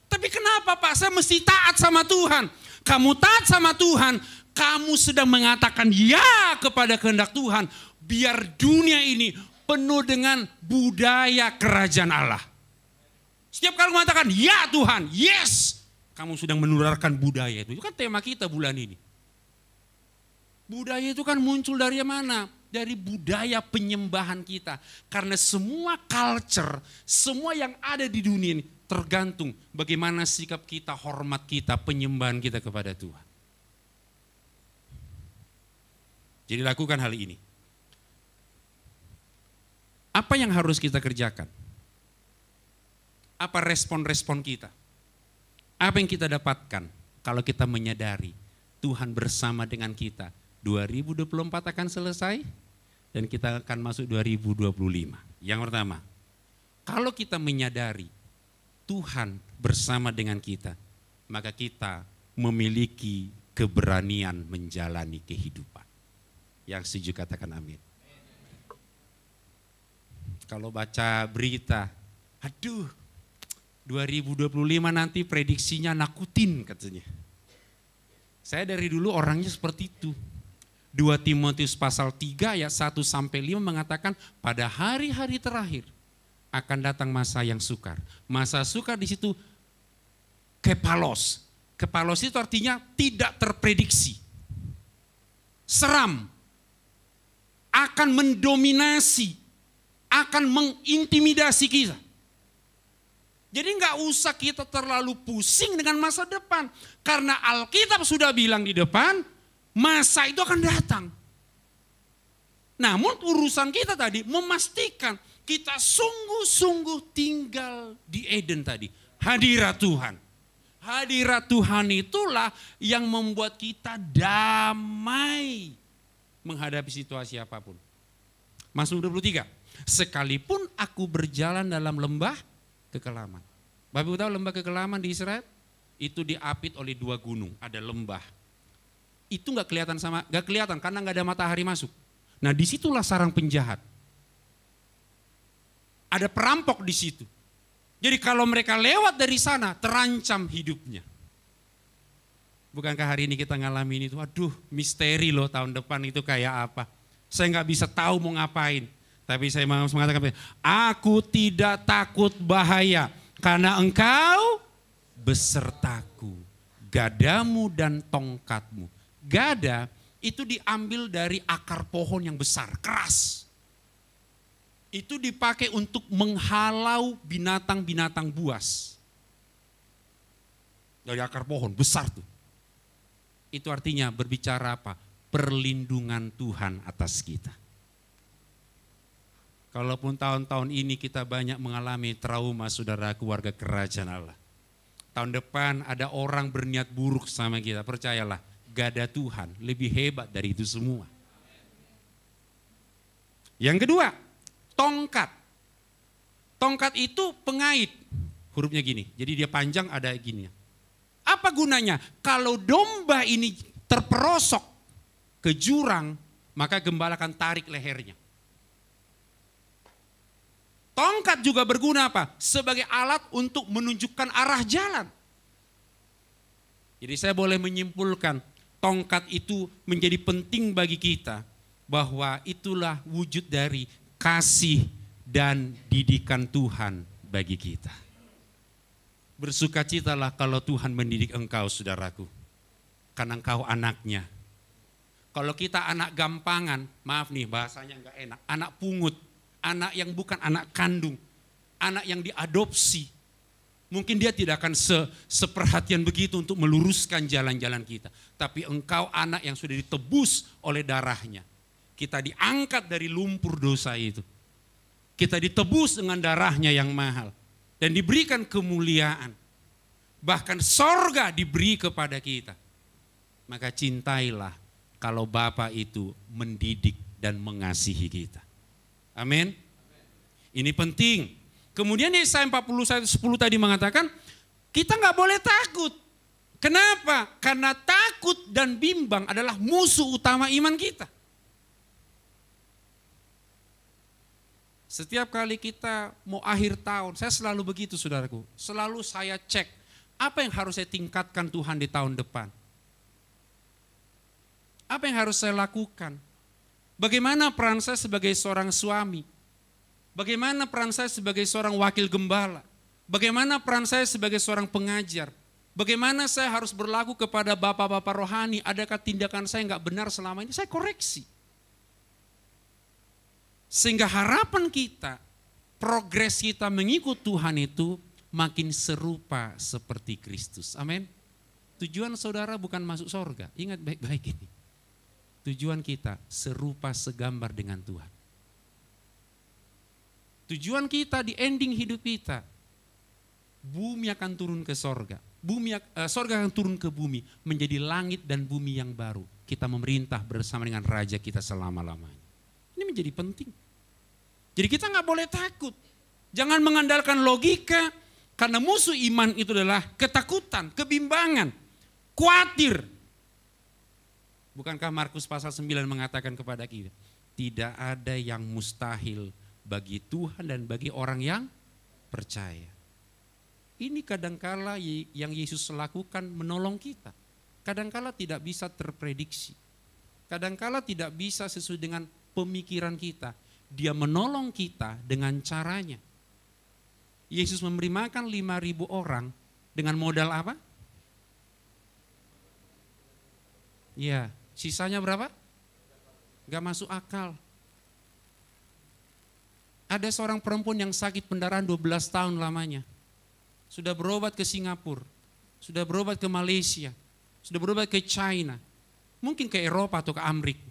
Tapi kenapa Pak, saya mesti taat sama Tuhan. Kamu taat sama Tuhan, kamu sedang mengatakan ya kepada kehendak Tuhan. Biar dunia ini penuh dengan budaya kerajaan Allah. Setiap kali mengatakan ya Tuhan, yes. Kamu sedang menularkan budaya itu. Itu kan tema kita bulan ini. Budaya itu kan muncul dari mana? Dari budaya penyembahan kita. Karena semua culture, semua yang ada di dunia ini tergantung bagaimana sikap kita, hormat kita, penyembahan kita kepada Tuhan. Jadi lakukan hal ini. Apa yang harus kita kerjakan? Apa respon-respon kita? Apa yang kita dapatkan kalau kita menyadari Tuhan bersama dengan kita? 2024 akan selesai dan kita akan masuk 2025. Yang pertama, kalau kita menyadari Tuhan bersama dengan kita, maka kita memiliki keberanian menjalani kehidupan. Yang setuju katakan amin. Kalau baca berita, aduh 2025 nanti prediksinya nakutin katanya. Saya dari dulu orangnya seperti itu. 2 Timotius pasal 3 ayat 1 sampai 5 mengatakan pada hari-hari terakhir akan datang masa yang sukar. Masa sukar di situ kepalos. Kepalos itu artinya tidak terprediksi. Seram. Akan mendominasi. Akan mengintimidasi kita. Jadi nggak usah kita terlalu pusing dengan masa depan. Karena Alkitab sudah bilang di depan, masa itu akan datang. Namun urusan kita tadi memastikan kita sungguh-sungguh tinggal di Eden tadi. Hadirat Tuhan. Hadirat Tuhan itulah yang membuat kita damai menghadapi situasi apapun. Mazmur 23. Sekalipun aku berjalan dalam lembah kekelaman. Bapak Ibu tahu lembah kekelaman di Israel? itu diapit oleh 2 gunung, ada lembah. Itu nggak kelihatan karena nggak ada matahari masuk. Nah disitulah sarang penjahat. Ada perampok di situ. Jadi kalau mereka lewat dari sana terancam hidupnya. Bukankah hari ini kita ngalamin itu? Aduh, misteri loh tahun depan itu kayak apa. Saya nggak bisa tahu mau ngapain. Tapi saya mengatakan, aku tidak takut bahaya karena engkau besertaku, gadamu dan tongkatmu. Gada itu diambil dari akar pohon yang besar, keras. Itu dipakai untuk menghalau binatang-binatang buas. Dari akar pohon, besar tuh. Itu artinya berbicara apa? Perlindungan Tuhan atas kita. Kalaupun tahun-tahun ini kita banyak mengalami trauma saudara keluarga kerajaan Allah. Tahun depan ada orang berniat buruk sama kita, percayalah. Gada Tuhan lebih hebat dari itu semua. Yang kedua, tongkat. Tongkat itu pengait. Hurufnya gini, jadi dia panjang ada gini. Apa gunanya? Kalau domba ini terperosok ke jurang, maka gembala akan tarik lehernya. Tongkat juga berguna apa? Sebagai alat untuk menunjukkan arah jalan. Jadi saya boleh menyimpulkan, tongkat itu menjadi penting bagi kita, bahwa itulah wujud dari kasih dan didikan Tuhan bagi kita. Bersukacitalah kalau Tuhan mendidik engkau saudaraku, karena engkau anaknya. Kalau kita anak gampangan, maaf nih bahasanya enggak enak, anak pungut, anak yang bukan anak kandung, anak yang diadopsi, mungkin dia tidak akan seperhatian begitu untuk meluruskan jalan-jalan kita. Tapi engkau anak yang sudah ditebus oleh darahnya. Kita diangkat dari lumpur dosa itu. Kita ditebus dengan darahnya yang mahal. Dan diberikan kemuliaan. Bahkan sorga diberi kepada kita. Maka cintailah kalau Bapa itu mendidik dan mengasihi kita. Amin. Ini penting. Kemudian Yesaya 41:10 tadi mengatakan, kita nggak boleh takut. Kenapa? Karena takut dan bimbang adalah musuh utama iman kita. Setiap kali kita mau akhir tahun, saya selalu begitu saudaraku. Selalu saya cek, apa yang harus saya tingkatkan Tuhan di tahun depan? Apa yang harus saya lakukan? Bagaimana peran saya sebagai seorang suami? Bagaimana peran saya sebagai seorang wakil gembala? Bagaimana peran saya sebagai seorang pengajar? Bagaimana saya harus berlaku kepada bapak-bapak rohani? Adakah tindakan saya nggak benar selama ini? Saya koreksi. Sehingga harapan kita, progres kita mengikut Tuhan itu makin serupa seperti Kristus. Amin. Tujuan saudara bukan masuk surga. Ingat baik-baik ini. Tujuan kita serupa segambar dengan Tuhan. Tujuan kita di ending hidup kita, bumi akan turun ke sorga. Sorga akan turun ke bumi, menjadi langit dan bumi yang baru. Kita memerintah bersama dengan Raja kita selama-lamanya. Ini menjadi penting. Jadi kita nggak boleh takut. Jangan mengandalkan logika, karena musuh iman itu adalah ketakutan, kebimbangan, khawatir. Bukankah Markus pasal 9 mengatakan kepada kita, tidak ada yang mustahil bagi Tuhan dan bagi orang yang percaya. Ini kadangkala yang Yesus lakukan menolong kita. Kadangkala tidak bisa terprediksi. Kadangkala tidak bisa sesuai dengan pemikiran kita. Dia menolong kita dengan caranya. Yesus memberi makan 5.000 orang dengan modal apa? Ya, sisanya berapa? Gak masuk akal. Ada seorang perempuan yang sakit pendarahan 12 tahun lamanya. Sudah berobat ke Singapura, sudah berobat ke Malaysia, sudah berobat ke China, mungkin ke Eropa atau ke Amerika.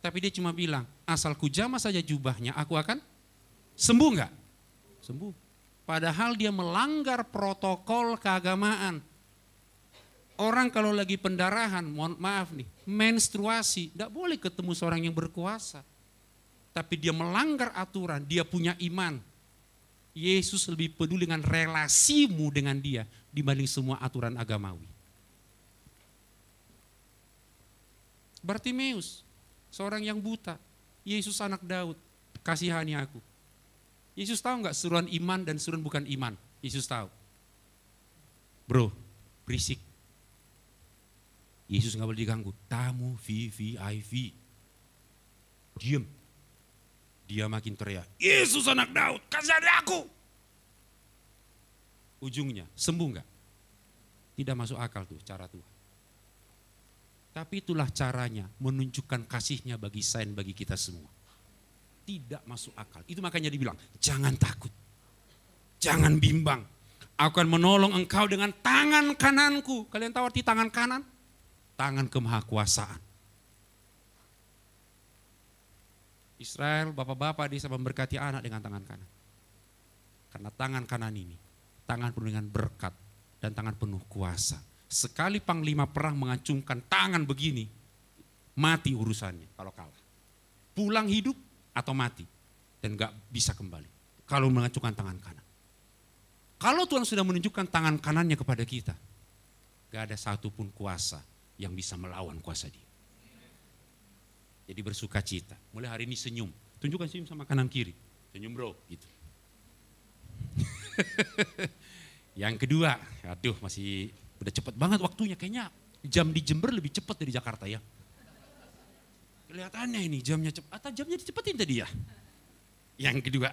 Tapi dia cuma bilang, asal ku jamah saja jubahnya, aku akan sembuh enggak? Sembuh. Padahal dia melanggar protokol keagamaan. Orang kalau lagi pendarahan, mohon maaf nih, menstruasi, enggak boleh ketemu seorang yang berkuasa. Tapi dia melanggar aturan, dia punya iman. Yesus lebih peduli dengan relasimu dengan dia dibanding semua aturan agamawi. Bartimeus, seorang yang buta. Yesus anak Daud, kasihani aku. Yesus tahu nggak seruan iman dan seruan bukan iman? Yesus tahu. Bro, berisik. Yesus nggak boleh diganggu. Tamu VVIV. Diam. Dia makin teriak. Yesus anak Daud, kasihani aku. Ujungnya, sembuh nggak? Tidak masuk akal tuh cara Tuhan. Tapi itulah caranya menunjukkan kasihnya bagi saya dan bagi kita semua. Tidak masuk akal. Itu makanya dibilang, jangan takut. Jangan bimbang. Aku akan menolong engkau dengan tangan kananku. Kalian tahu arti tangan kanan? Tangan kemahakuasaan. Israel, bapak-bapak bisa memberkati anak dengan tangan kanan. Karena tangan kanan ini, tangan penuh dengan berkat dan tangan penuh kuasa. Sekali panglima perang mengacungkan tangan begini, mati urusannya kalau kalah. Pulang hidup atau mati dan gak bisa kembali kalau mengacungkan tangan kanan. Kalau Tuhan sudah menunjukkan tangan kanannya kepada kita, gak ada satupun kuasa yang bisa melawan kuasa Dia. Jadi bersuka cita. Mulai hari ini senyum. Tunjukkan senyum sama kanan kiri. Senyum bro, gitu. Yang kedua, aduh masih udah cepet banget waktunya. Kayaknya jam di Jember lebih cepat dari Jakarta ya. Kelihatannya ini jamnya cepat. Atau jamnya dicepetin tadi ya. Yang kedua,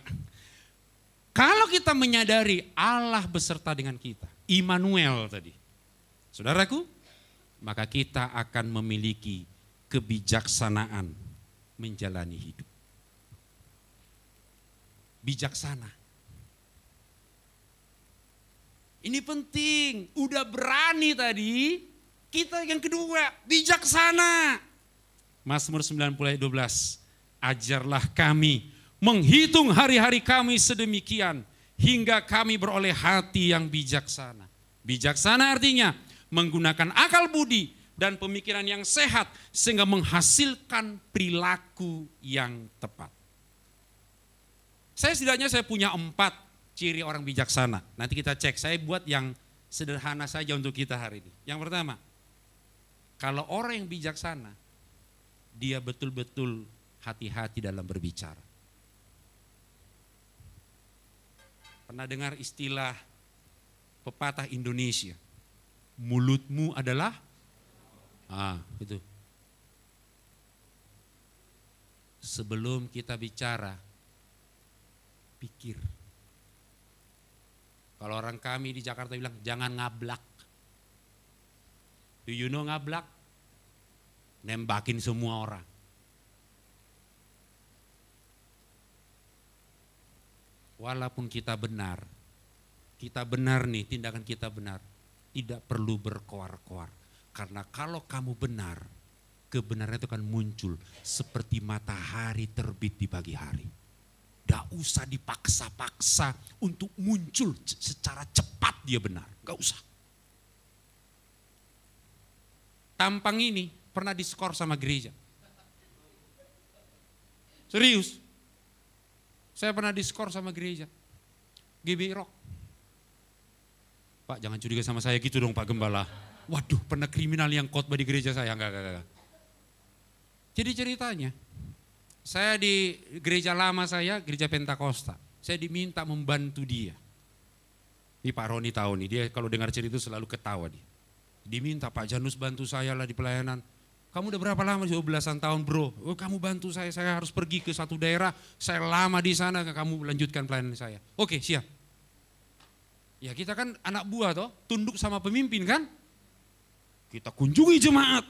kalau kita menyadari Allah beserta dengan kita. Immanuel tadi. Saudaraku, maka kita akan memiliki kebijaksanaan menjalani hidup. Bijaksana. Ini penting, udah berani tadi, kita yang kedua, bijaksana. Mazmur 90 ayat 12, ajarlah kami menghitung hari-hari kami sedemikian, hingga kami beroleh hati yang bijaksana. Bijaksana artinya menggunakan akal budi dan pemikiran yang sehat, sehingga menghasilkan perilaku yang tepat. Setidaknya saya punya 4 ciri orang bijaksana. Nanti kita cek, saya buat yang sederhana saja untuk kita hari ini. Yang pertama, kalau orang yang bijaksana, dia betul-betul hati-hati dalam berbicara. Pernah dengar istilah pepatah Indonesia, mulutmu adalah, itu. Sebelum kita bicara, pikir. Kalau orang kami di Jakarta bilang, jangan ngablak. Do you know ngablak? Nembakin semua orang. Walaupun kita benar nih, tindakan kita benar, tidak perlu berkoar-koar. Karena kalau kamu benar, kebenaran itu akan muncul seperti matahari terbit di pagi hari. Gak usah dipaksa-paksa untuk muncul secara cepat dia benar. Gak usah. Tampang ini pernah diskor sama gereja. Serius. Saya pernah diskor sama gereja. GBI Rock. Pak jangan curiga sama saya gitu dong Pak Gembala. Waduh pernah kriminal yang khotbah di gereja saya. Enggak. Jadi ceritanya. Saya di gereja lama saya, gereja Pentakosta. Saya diminta membantu dia. Ini Pak Roni tahu nih, dia kalau dengar cerita itu selalu ketawa dia. Diminta Pak Janus bantu saya lah di pelayanan. Kamu udah berapa lama? 12-an tahun bro. Oh, kamu bantu saya harus pergi ke satu daerah. Saya lama di sana, kamu lanjutkan pelayanan saya. Oke siap. Ya kita kan anak buah toh, tunduk sama pemimpin kan. Kita kunjungi jemaat.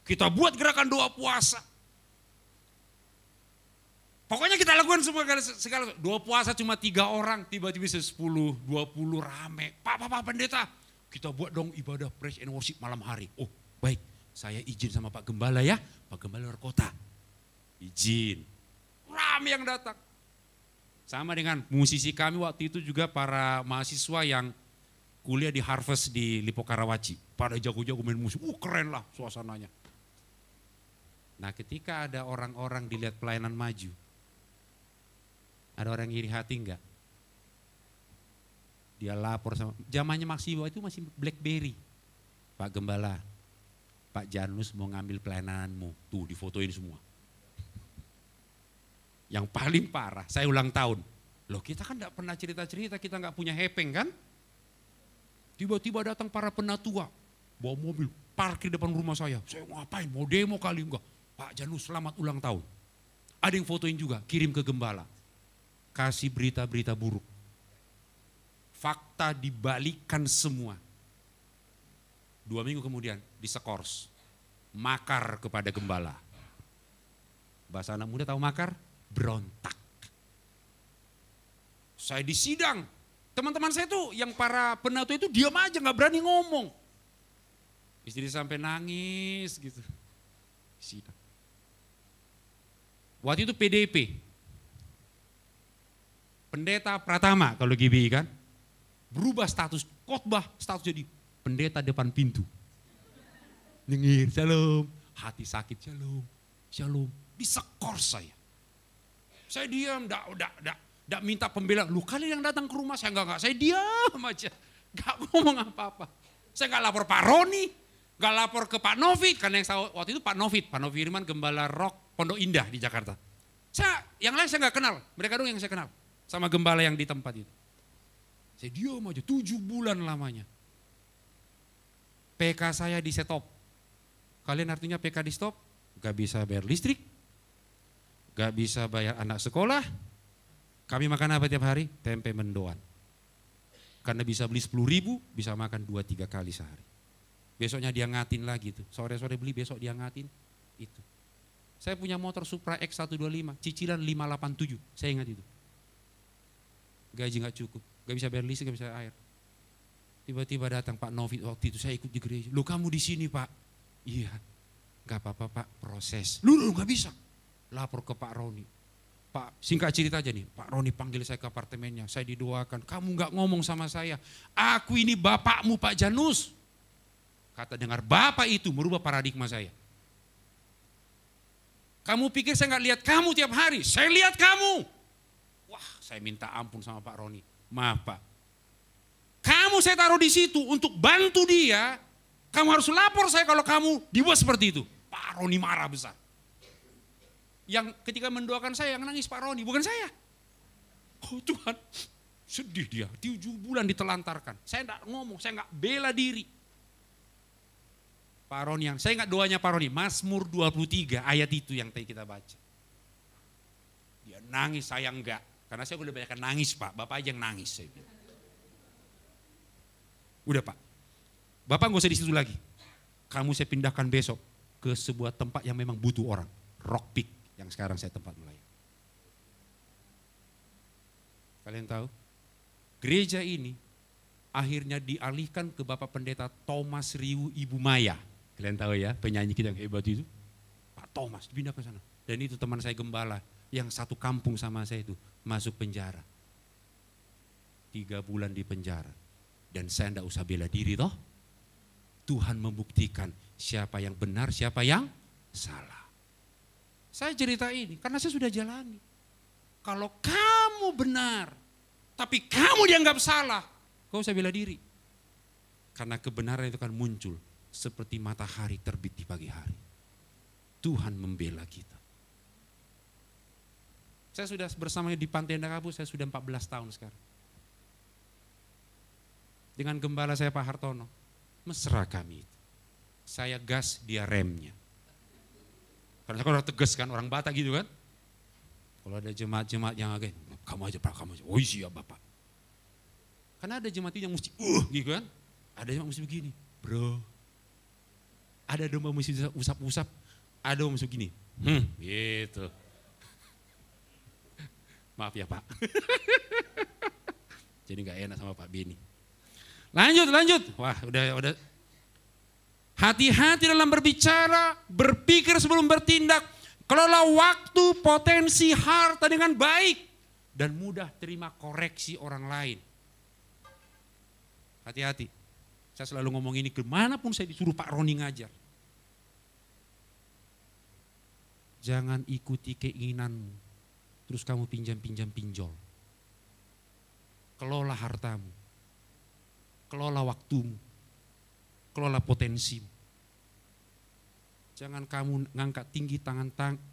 Kita buat gerakan doa puasa. Pokoknya kita lakukan segala. Doa puasa cuma 3 orang, tiba-tiba 10, 20 rame. Pak pendeta, kita buat dong ibadah praise and worship malam hari. Oh baik, saya izin sama Pak Gembala ya, Pak Gembala luar kota. Izin. Rame yang datang. Sama dengan musisi kami waktu itu juga para mahasiswa yang kuliah di Harvest di Lipo Karawaci. Pada jago-jago main musik, keren lah suasananya. Nah ketika ada orang-orang dilihat pelayanan maju, ada orang yang iri hati enggak? Dia lapor sama, zamannya Maksiwa itu masih BlackBerry. Pak Gembala, Pak Janus mau ngambil pelayananmu. Tuh difotoin semua. Yang paling parah, saya ulang tahun. Loh kita kan gak pernah cerita-cerita, kita gak punya hepeng kan? Tiba-tiba datang para penatua, bawa mobil, parkir depan rumah saya. Saya ngapain, mau demo kali enggak? Pak Janus selamat ulang tahun. Ada yang fotoin juga, kirim ke Gembala. Kasih berita-berita buruk. Fakta dibalikan semua. 2 minggu kemudian disekors. Makar kepada Gembala. Bahasa anak muda tahu makar? Berontak. Saya disidang. Teman-teman saya tuh yang para penatua itu diam aja gak berani ngomong. Istri sampai nangis gitu. Sidang. Waktu itu PDP. Pendeta Pratama kalau GBI kan. Berubah status khotbah, status jadi pendeta depan pintu. Nyengir, shalom. Hati sakit, shalom. Shalom. Disekor saya. Saya diam, enggak minta pembelaan. Lu kalian yang datang ke rumah saya enggak. Saya diam aja. Enggak ngomong apa-apa. Saya enggak lapor Pak Roni. Enggak lapor ke Pak Novit. Karena yang waktu itu Pak Novit Firman Gembala Rock Pondok Indah di Jakarta. Yang lain saya enggak kenal. Mereka dong yang saya kenal. Sama gembala yang di tempat itu. Saya diam aja, 7 bulan lamanya. PK saya di stop. Kalian artinya PK di stop? Gak bisa bayar listrik, gak bisa bayar anak sekolah. Kami makan apa tiap hari? Tempe mendoan. Karena bisa beli 10.000, bisa makan 2-3 kali sehari. Besoknya dia ngatin lagi tuh. Sore-sore beli, besok dia ngatin. Itu. Saya punya motor Supra X125, cicilan 587. Saya ingat itu. Gaji gak cukup, gak bisa bayar listrik, gak bisa air. Tiba-tiba datang Pak Novit, waktu itu saya ikut di gereja. Lu kamu di sini Pak? Iya. Gak apa-apa Pak, proses. Lu gak bisa. Lapor ke Pak Roni. Pak, singkat cerita aja nih, Pak Roni panggil saya ke apartemennya. Saya didoakan, kamu gak ngomong sama saya. Aku ini bapakmu Pak Janus. Kata dengar bapak itu merubah paradigma saya. Kamu pikir saya gak lihat kamu tiap hari? Saya lihat kamu. Wah, saya minta ampun sama Pak Roni. Maaf Pak. Kamu saya taruh di situ untuk bantu dia. Kamu harus lapor saya kalau kamu dibuat seperti itu. Pak Roni marah besar. Yang ketika mendoakan saya yang nangis Pak Roni, bukan saya. Oh Tuhan, sedih dia. 7 bulan ditelantarkan. Saya enggak ngomong, saya enggak bela diri. Pak Roni saya enggak doanya Pak Roni. Mazmur 23 ayat itu yang tadi kita baca. Dia nangis, saya enggak. Karena saya udah banyak nangis Pak, Bapak aja yang nangis. Saya bilang. Udah Pak, Bapak gak usah di situ lagi. Kamu saya pindahkan besok ke sebuah tempat yang memang butuh orang. Rock Peak yang sekarang saya tempat melayani. Kalian tahu? Gereja ini akhirnya dialihkan ke Bapak Pendeta Thomas Riu Ibu Maya. Kalian tahu ya, penyanyi kita yang hebat itu. Pak Thomas dipindah ke sana. Dan itu teman saya gembala yang satu kampung sama saya itu masuk penjara. 3 bulan di penjara. Dan saya tidak usah bela diri toh. Tuhan membuktikan siapa yang benar, siapa yang salah. Saya cerita ini karena saya sudah jalani. Kalau kamu benar, tapi kamu dianggap salah, kau usah bela diri. Karena kebenaran itu kan muncul seperti matahari terbit di pagi hari. Tuhan membela kita. Saya sudah bersama di Pantai Indah Kapuk, saya sudah 14 tahun sekarang. Dengan gembala saya Pak Hartono, mesra kami itu. Saya gas, dia remnya. Karena saya orang tegas kan, orang Batak gitu kan. Kalau ada jemaat-jemaat yang agak, kamu aja Pak, kamu aja. Oh iya Bapak. Karena ada jemaat yang mesti, gitu kan. Ada yang mesti begini, bro. Ada domba mesti usap-usap, ada domba mesti begini. Gitu. Maaf ya Pak. Jadi gak enak sama Pak Beni. Lanjut. Wah, udah. Hati-hati dalam berbicara, berpikir sebelum bertindak. Kelola waktu, potensi, harta dengan baik. Dan mudah terima koreksi orang lain. Hati-hati. Saya selalu ngomong ini kemanapun saya disuruh Pak Roni ngajar. Jangan ikuti keinginanmu. Terus kamu pinjam-pinjol. Kelola hartamu. kelola waktumu, kelola potensimu. Jangan kamu ngangkat tinggi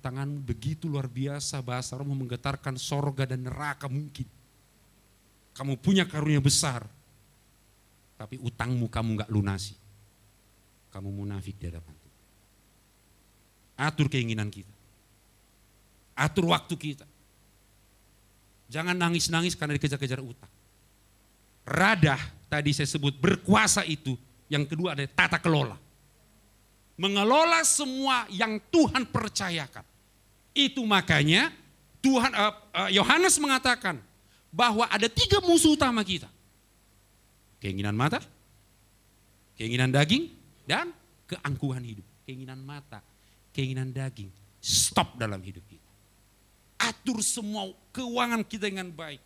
tanganmu begitu luar biasa, bahasa rohmu menggetarkan sorga dan neraka mungkin. Kamu punya karunia besar, tapi utangmu kamu nggak lunasi. Kamu munafik di hadapan Tuhan. Atur keinginan kita. Atur waktu kita. Jangan nangis-nangis karena dikejar-kejar utang. Radah tadi saya sebut berkuasa itu. Yang kedua ada tata kelola. Mengelola semua yang Tuhan percayakan. Itu makanya Tuhan Yohanes mengatakan bahwa ada 3 musuh utama kita. Keinginan mata, keinginan daging, dan keangkuhan hidup. Keinginan mata, keinginan daging, stop dalam hidup kita. Atur semua keuangan kita dengan baik.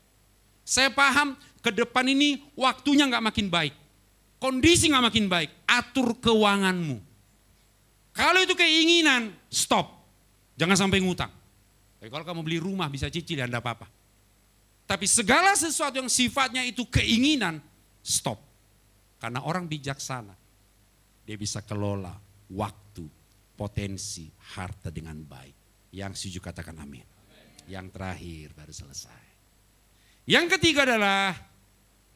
Saya paham ke depan ini waktunya nggak makin baik. Kondisi nggak makin baik. Atur keuanganmu. Kalau itu keinginan, stop. Jangan sampai ngutang. Tapi kalau kamu beli rumah bisa cicil, ya enggak apa-apa. Tapi segala sesuatu yang sifatnya itu keinginan, stop. Karena orang bijaksana, dia bisa kelola waktu, potensi, harta dengan baik. Yang setuju katakan amin. Yang terakhir baru selesai. Yang ketiga adalah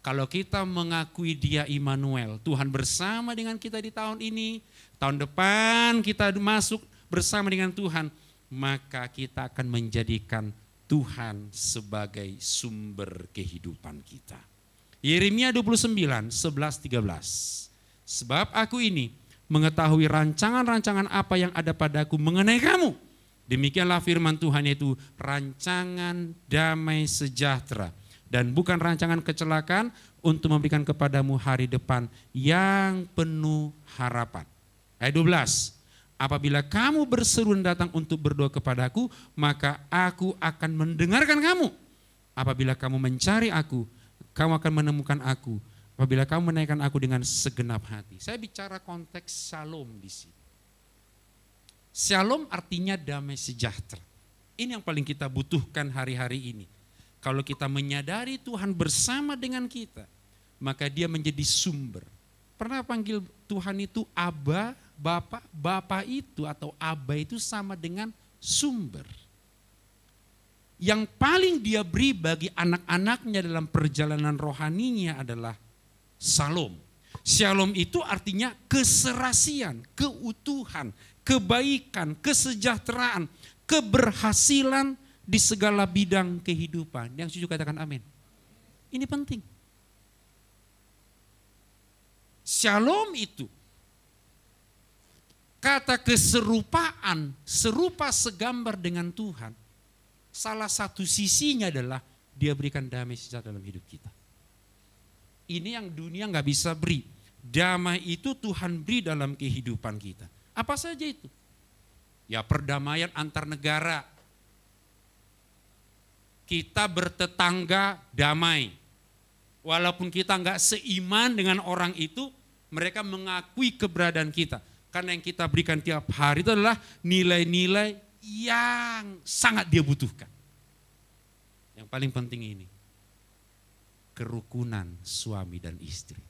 kalau kita mengakui Dia Immanuel, Tuhan bersama dengan kita di tahun ini, tahun depan kita masuk bersama dengan Tuhan, maka kita akan menjadikan Tuhan sebagai sumber kehidupan kita. Yeremia 29, 11-13. Sebab aku ini mengetahui rancangan-rancangan apa yang ada padaku mengenai kamu. Demikianlah firman Tuhan, yaitu rancangan damai sejahtera dan bukan rancangan kecelakaan, untuk memberikan kepadamu hari depan yang penuh harapan. Ayat 12. Apabila kamu berseru dan datang untuk berdoa kepadaku, maka aku akan mendengarkan kamu. Apabila kamu mencari aku, kamu akan menemukan aku. Apabila kamu menaikkan aku dengan segenap hati. Saya bicara konteks shalom di sini. Shalom artinya damai sejahtera. Ini yang paling kita butuhkan hari-hari ini. Kalau kita menyadari Tuhan bersama dengan kita, maka Dia menjadi sumber. Pernah panggil Tuhan itu Aba, Bapa? Bapa itu atau Aba itu sama dengan sumber. Yang paling Dia beri bagi anak-anaknya dalam perjalanan rohaninya adalah Shalom. Shalom itu artinya keserasian, keutuhan, kebaikan, kesejahteraan, keberhasilan di segala bidang kehidupan. Yang setuju katakan amin. Ini penting. Shalom itu kata keserupaan, serupa segambar dengan Tuhan. Salah satu sisinya adalah Dia berikan damai sejahtera dalam hidup kita. Ini yang dunia nggak bisa beri. Damai itu Tuhan beri dalam kehidupan kita. Apa saja itu? Ya perdamaian antar negara. Kita bertetangga damai. Walaupun kita nggak seiman dengan orang itu, mereka mengakui keberadaan kita. Karena yang kita berikan tiap hari itu adalah nilai-nilai yang sangat dia butuhkan. Yang paling penting ini, kerukunan suami dan istri.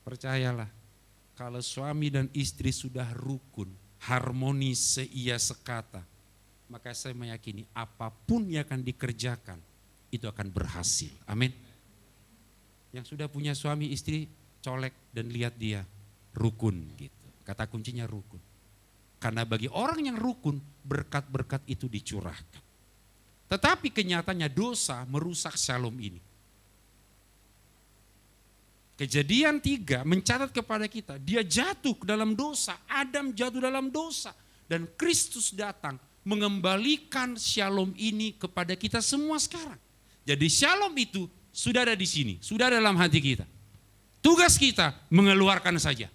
Percayalah, kalau suami dan istri sudah rukun, harmonis seia sekata, maka saya meyakini apapun yang akan dikerjakan, itu akan berhasil. Amin. Yang sudah punya suami istri, colek dan lihat dia rukun gitu. Kata kuncinya rukun. Karena bagi orang yang rukun, berkat-berkat itu dicurahkan. Tetapi kenyataannya dosa merusak shalom ini. Kejadian 3 mencatat kepada kita, dia jatuh ke dalam dosa, Adam jatuh dalam dosa. Dan Kristus datang mengembalikan shalom ini kepada kita semua sekarang. Jadi shalom itu sudah ada di sini, sudah dalam hati kita. Tugas kita mengeluarkan saja.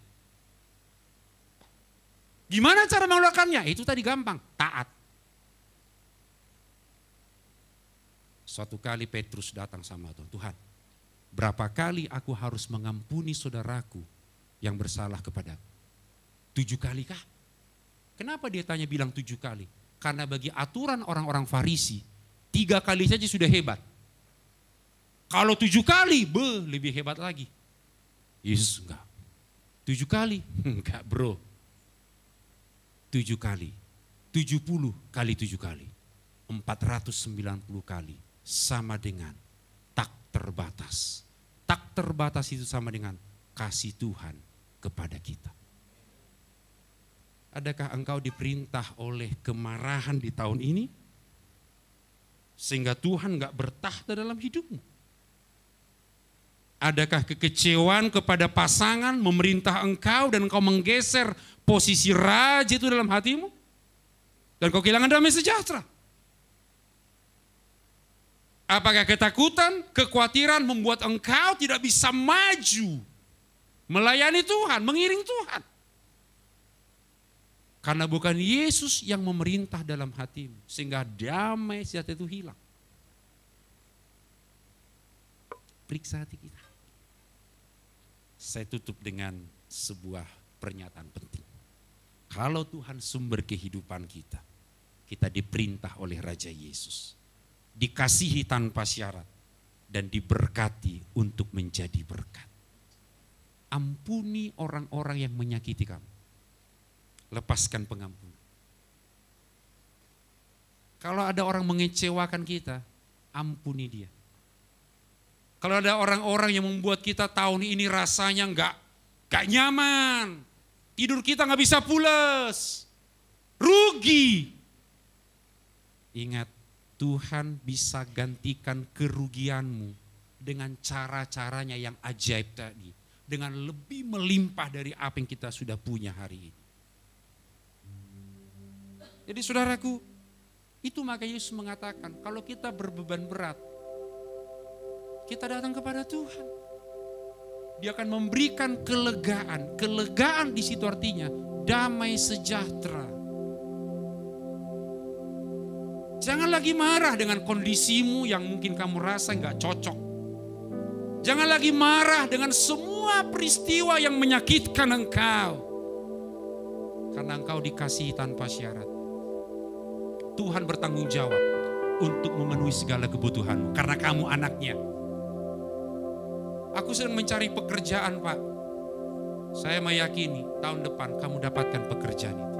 Gimana cara mengeluarkannya? Itu tadi gampang, taat. Suatu kali Petrus datang sama Tuhan, Tuhan, berapa kali aku harus mengampuni saudaraku yang bersalah kepadaku? 7 kali kah? Kenapa dia tanya bilang 7 kali? Karena bagi aturan orang-orang Farisi, 3 kali saja sudah hebat. Kalau 7 kali, lebih hebat lagi. Yesus enggak. 7 kali? Enggak bro. 7 kali. 70 kali 7 kali. 490 kali. Sama dengan tak terbatas. Tak terbatas itu sama dengan kasih Tuhan kepada kita. Adakah engkau diperintah oleh kemarahan di tahun ini? Sehingga Tuhan enggak bertahta dalam hidupmu? Adakah kekecewaan kepada pasangan memerintah engkau dan engkau menggeser posisi raja itu dalam hatimu? Dan kau kehilangan damai sejahtera? Apakah ketakutan, kekhawatiran membuat engkau tidak bisa maju melayani Tuhan, mengiring Tuhan? Karena bukan Yesus yang memerintah dalam hatimu, sehingga damai sejahtera itu hilang. Periksa hati kita. Saya tutup dengan sebuah pernyataan penting. Kalau Tuhan sumber kehidupan kita, kita diperintah oleh Raja Yesus, dikasihi tanpa syarat, dan diberkati untuk menjadi berkat. Ampuni orang-orang yang menyakiti kamu. Lepaskan pengampunan. Kalau ada orang mengecewakan kita, ampuni dia. Kalau ada orang-orang yang membuat kita tahun ini rasanya nggak nyaman, tidur kita nggak bisa pulas, rugi. Ingat, Tuhan bisa gantikan kerugianmu dengan cara-caranya yang ajaib tadi, dengan lebih melimpah dari apa yang kita sudah punya hari ini. Jadi saudaraku, itu maka Yesus mengatakan, kalau kita berbeban berat, kita datang kepada Tuhan. Dia akan memberikan kelegaan. Kelegaan di situ artinya damai sejahtera. Jangan lagi marah dengan kondisimu yang mungkin kamu rasa nggak cocok. Jangan lagi marah dengan semua peristiwa yang menyakitkan engkau. Karena engkau dikasihi tanpa syarat. Tuhan bertanggung jawab untuk memenuhi segala kebutuhanmu. Karena kamu anaknya. Aku sedang mencari pekerjaan, Pak. Saya meyakini tahun depan kamu dapatkan pekerjaan itu.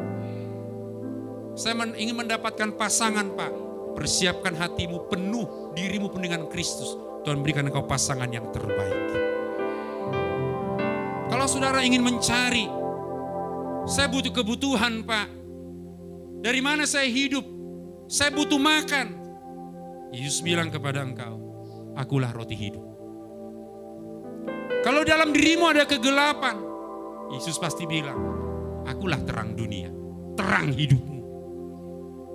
Saya ingin mendapatkan pasangan, Pak. Persiapkan hatimu penuh, dirimu penuh dengan Kristus. Tuhan berikan engkau pasangan yang terbaik. Kalau saudara ingin mencari, saya butuh kebutuhan, Pak. Dari mana saya hidup? Saya butuh makan. Yesus bilang kepada engkau, akulah roti hidup. Kalau dalam dirimu ada kegelapan, Yesus pasti bilang, akulah terang dunia, terang hidupmu.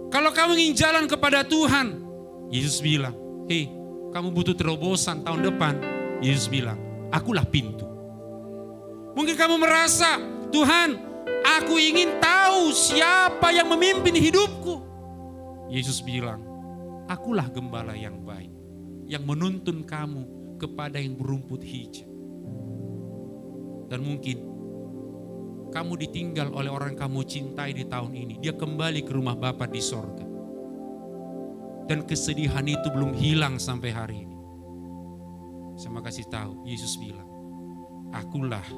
Kalau kamu ingin jalan kepada Tuhan, Yesus bilang, hei, kamu butuh terobosan tahun depan. Yesus bilang, akulah pintu. Mungkin kamu merasa, Tuhan, aku ingin tahu siapa yang memimpin hidupku. Yesus bilang, akulah gembala yang baik, yang menuntun kamu kepada yang berumput hijau. Dan mungkin kamu ditinggal oleh orang kamu cintai di tahun ini. Dia kembali ke rumah Bapa di sorga. Dan kesedihan itu belum hilang sampai hari ini. Saya kasih tahu, Yesus bilang, akulah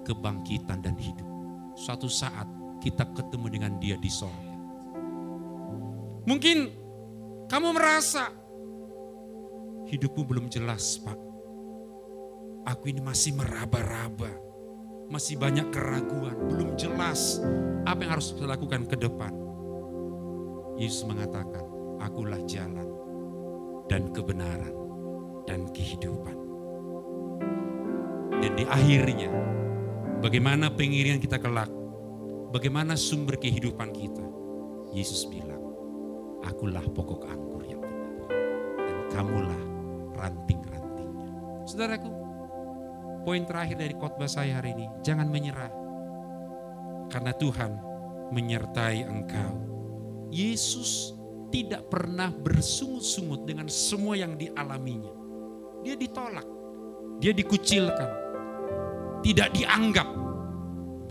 kebangkitan dan hidup. Suatu saat kita ketemu dengan dia di sorga. Mungkin kamu merasa hidupmu belum jelas, Pak. Aku ini masih meraba-raba. Masih banyak keraguan, belum jelas apa yang harus saya lakukan ke depan. Yesus mengatakan, akulah jalan dan kebenaran dan kehidupan. Dan di akhirnya, bagaimana pengiringan kita kelak, bagaimana sumber kehidupan kita. Yesus bilang, akulah pokok anggur yang benar, dan kamulah ranting-rantingnya. Saudaraku, poin terakhir dari khotbah saya hari ini, jangan menyerah. Karena Tuhan menyertai engkau. Yesus tidak pernah bersungut-sungut dengan semua yang dialaminya. Dia ditolak, dia dikucilkan, tidak dianggap.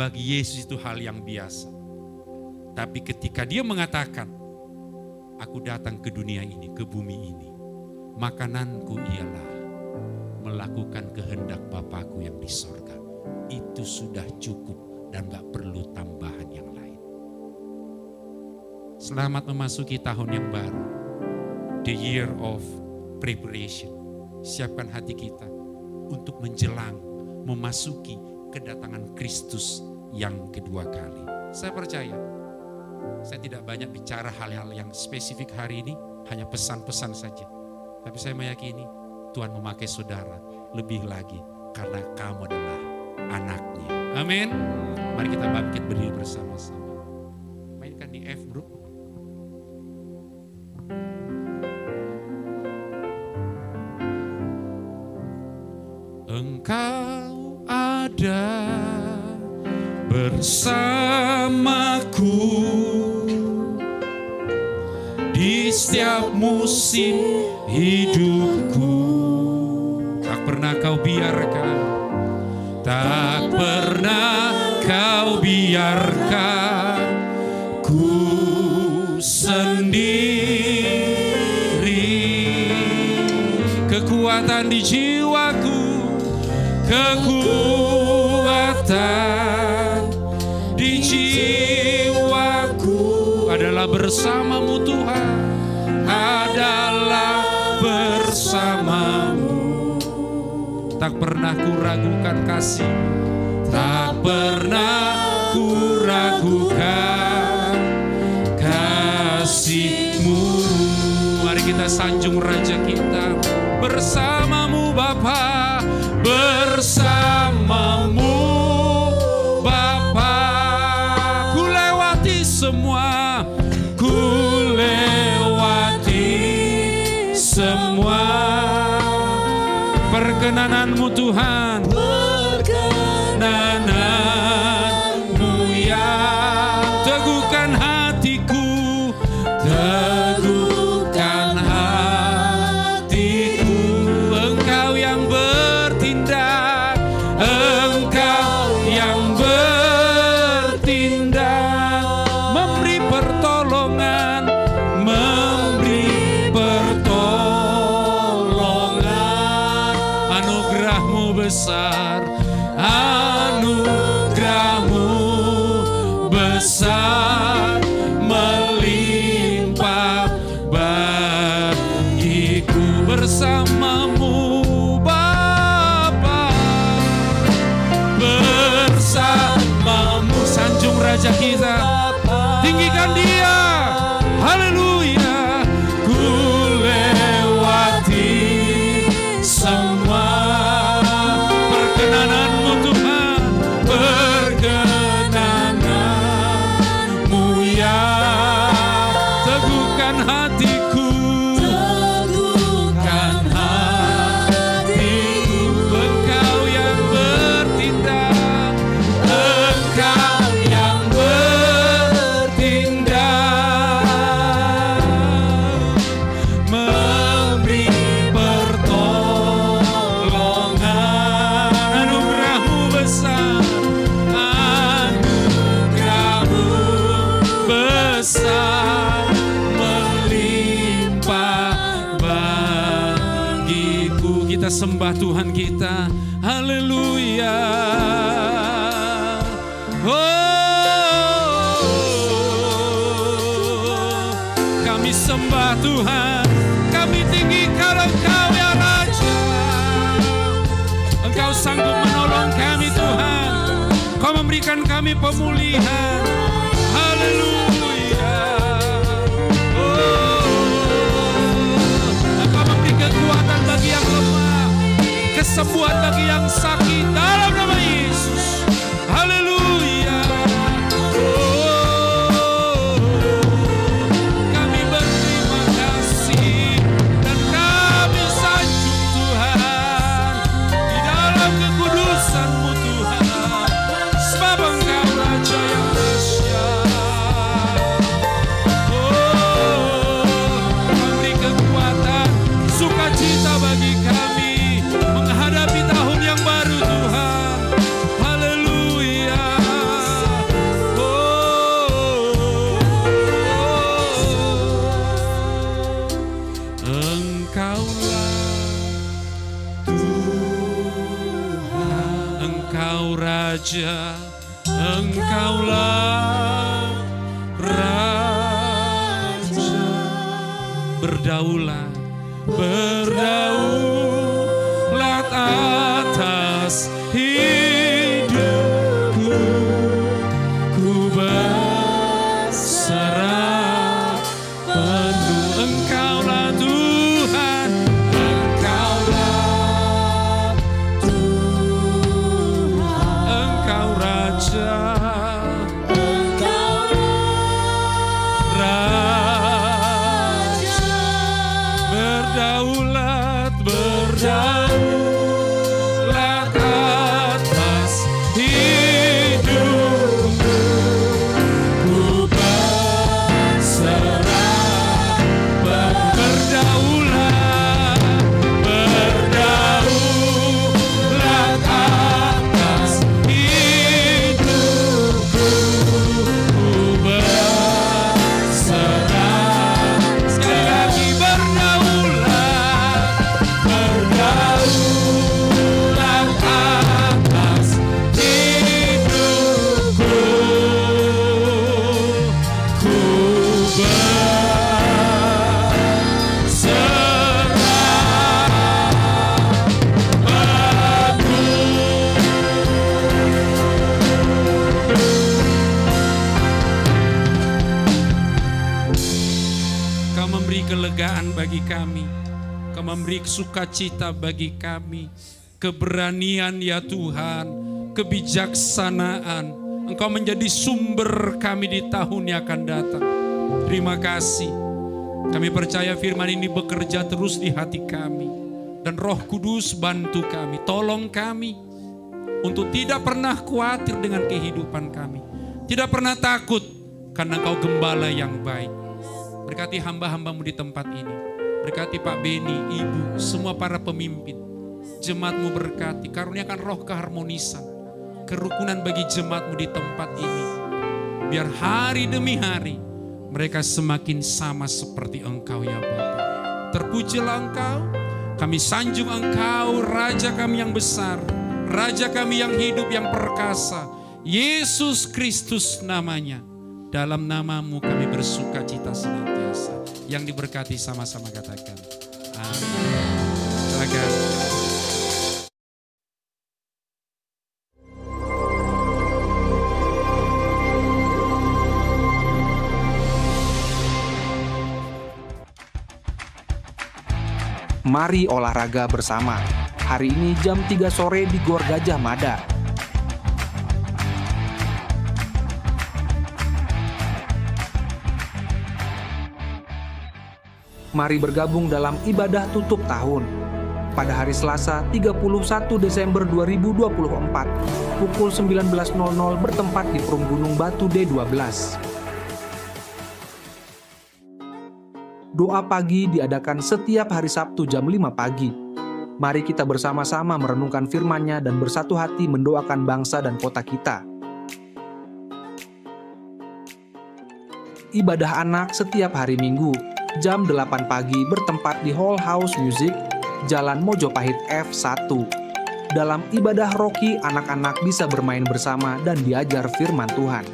Bagi Yesus itu hal yang biasa. Tapi ketika dia mengatakan, aku datang ke dunia ini, ke bumi ini, makananku ialah melakukan kehendak Bapakku yang di sorga. Itu sudah cukup dan gak perlu tambahan yang lain. Selamat memasuki tahun yang baru. The year of preparation. Siapkan hati kita untuk menjelang memasuki kedatangan Kristus yang kedua kali. Saya percaya, saya tidak banyak bicara hal-hal yang spesifik hari ini, hanya pesan-pesan saja. Tapi saya meyakini Tuhan memakai saudara lebih lagi karena kamu adalah anaknya. Amin. Mari kita bangkit berdiri bersama-sama. Mainkan di F, bro. Engkau ada bersamaku di setiap musim hidupku. Tak pernah kau biarkan, tak pernah kau biarkan ku sendiri. Kekuatan di jiwaku, kekuatan di jiwaku adalah bersamamu Tuhan, adalah bersamamu. Tak pernah ku ragukan kasih, tak pernah ku ragukan kasih-Mu. Mari kita sanjung Raja kita, bersamamu Bapa, bersamamu Bapa. Ku lewati semua, ku lewati semua. Perkenananmu Tuhan, perkenananmu ya teguhkan hatiku, teguhkan hatiku. Engkau yang bertindak, Engkau yang bertindak, memberi pertolongan, memberi pertolongan. Anugerah-Mu besar, anugerah-Mu besar, melimpah bagiku. Bersamamu Bapa, bersamamu. Sanjung Raja kita, tinggikan Dia, haleluya. Ku lewati semua, perkenanan-Mu Tuhan, perkenanan-Mu ya teguhkan hatiku, teguhkan hatiku. Engkau yang bertindak, Engkau yang bertindak, memberi pertolongan. Anugerah-Mu besar, anugerah-Mu besar, melimpah bagiku. Kita sembah Tuhan kita, haleluya. Oh, kami sembah Tuhan, kami tinggikan Engkau ya Raja. Engkau sanggup menolong kami Tuhan, Kau memberikan kami pemulihan, haleluya. Oh, Engkau memberi kekuatan bagi yang lemah, kesembuhan bagi yang sakit, dalam nama Yesus, haleluya. Oh, kami berterima kasih dan kami sanjung Tuhan di dalam kekudusan-Mu Tuhan, sebab Engkau Raja yang dahsyat. Oh, memberi kekuatan, sukacita bagi kami menghadapi tahun yang baru Tuhan. Raja, Engkaulah Raja. Berdaulat, berdaulat atas hidupku. Ku berserah penuh. Engkaulah Tuhan, Engkaulah Tuhan, Engkau Raja, berdaulat, berdaulat atas hidupku. Ku berserah, berdaulat, berdaulat atas hidupku. Ku berserah, sekali lagi berdaulat, berdaulat atas hidupku. Ku Kau memberi kelegaan bagi kami, Kau memberi sukacita bagi kami, keberanian ya Tuhan, kebijaksanaan. Engkau menjadi sumber kami di tahun yang akan datang. Terima kasih. Kami percaya firman ini bekerja terus di hati kami. Dan Roh Kudus bantu kami, tolong kami untuk tidak pernah khawatir dengan kehidupan kami. Tidak pernah takut karena Engkau gembala yang baik. Berkati hamba-hambamu di tempat ini. Berkati Pak Beni, Ibu, semua para pemimpin. Jemaatmu berkati, karuniakan roh keharmonisan, kerukunan bagi jemaatmu di tempat ini. Biar hari demi hari mereka semakin sama seperti Engkau ya Bapa. Terpujilah Engkau, kami sanjung Engkau, Raja kami yang besar, Raja kami yang hidup, yang perkasa. Yesus Kristus namanya. Dalam namamu kami bersuka cita senantiasa. Yang diberkati sama-sama katakan. Amin. Silakan. Mari olahraga bersama. Hari ini jam 3 sore di Gor Gajah Mada. Mari bergabung dalam ibadah tutup tahun. Pada hari Selasa 31 Desember 2024, pukul 19.00 bertempat di Perum Gunung Batu D12. Doa pagi diadakan setiap hari Sabtu jam 5 pagi. Mari kita bersama-sama merenungkan firman-Nya dan bersatu hati mendoakan bangsa dan kota kita. Ibadah anak setiap hari Minggu, jam 8 pagi bertempat di Hall House Music, Jalan Mojopahit F1. Dalam ibadah roki, anak-anak bisa bermain bersama dan diajar firman Tuhan.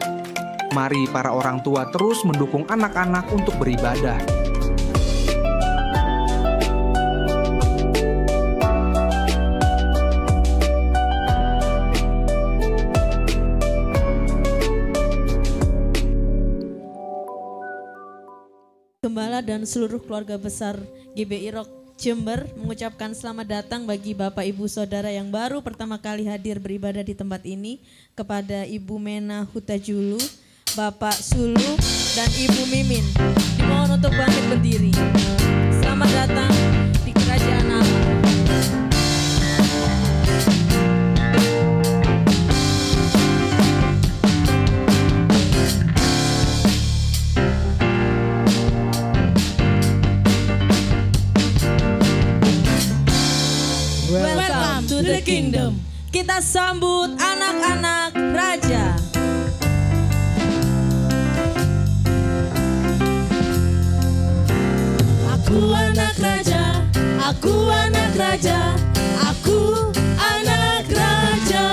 Mari para orang tua terus mendukung anak-anak untuk beribadah. Gembala dan seluruh keluarga besar GBI Rock Jember mengucapkan selamat datang bagi Bapak Ibu Saudara yang baru pertama kali hadir beribadah di tempat ini, kepada Ibu Mena Hutajulu, Bapak Sulu, dan Ibu Mimin. Dimohon untuk bangkit berdiri. Selamat datang di Kerajaan Allah. Welcome to the kingdom. Kita sambut anak-anak raja. Aku anak raja, aku anak raja, aku anak raja.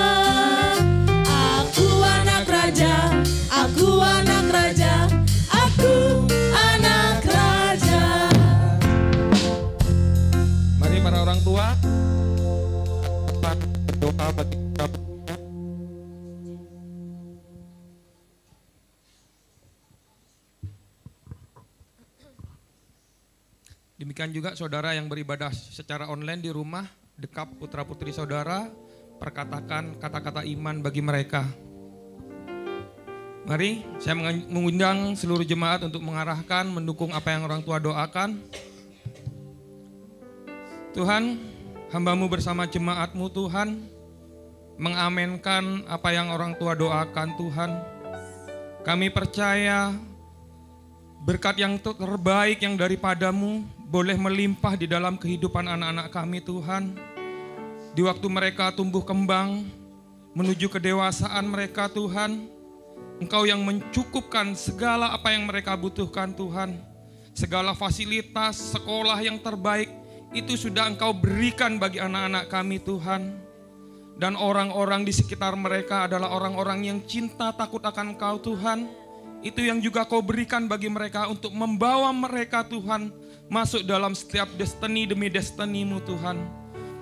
para orang tua. Berdoa bagi demikian juga saudara yang beribadah secara online di rumah, dekap putra-putri saudara, perkatakan kata-kata iman bagi mereka. Mari saya mengundang seluruh jemaat untuk mengarahkan, mendukung apa yang orang tua doakan. Tuhan, hamba-Mu bersama jemaat-Mu Tuhan, mengamenkan apa yang orang tua doakan Tuhan. Kami percaya berkat yang terbaik yang daripada-Mu boleh melimpah di dalam kehidupan anak-anak kami Tuhan. Di waktu mereka tumbuh kembang, menuju kedewasaan mereka Tuhan, Engkau yang mencukupkan segala apa yang mereka butuhkan Tuhan. Segala fasilitas, sekolah yang terbaik, itu sudah Engkau berikan bagi anak-anak kami Tuhan. Dan orang-orang di sekitar mereka adalah orang-orang yang cinta takut akan Engkau Tuhan. Itu yang juga Kau berikan bagi mereka untuk membawa mereka Tuhan masuk dalam setiap destiny demi destiny-Mu Tuhan.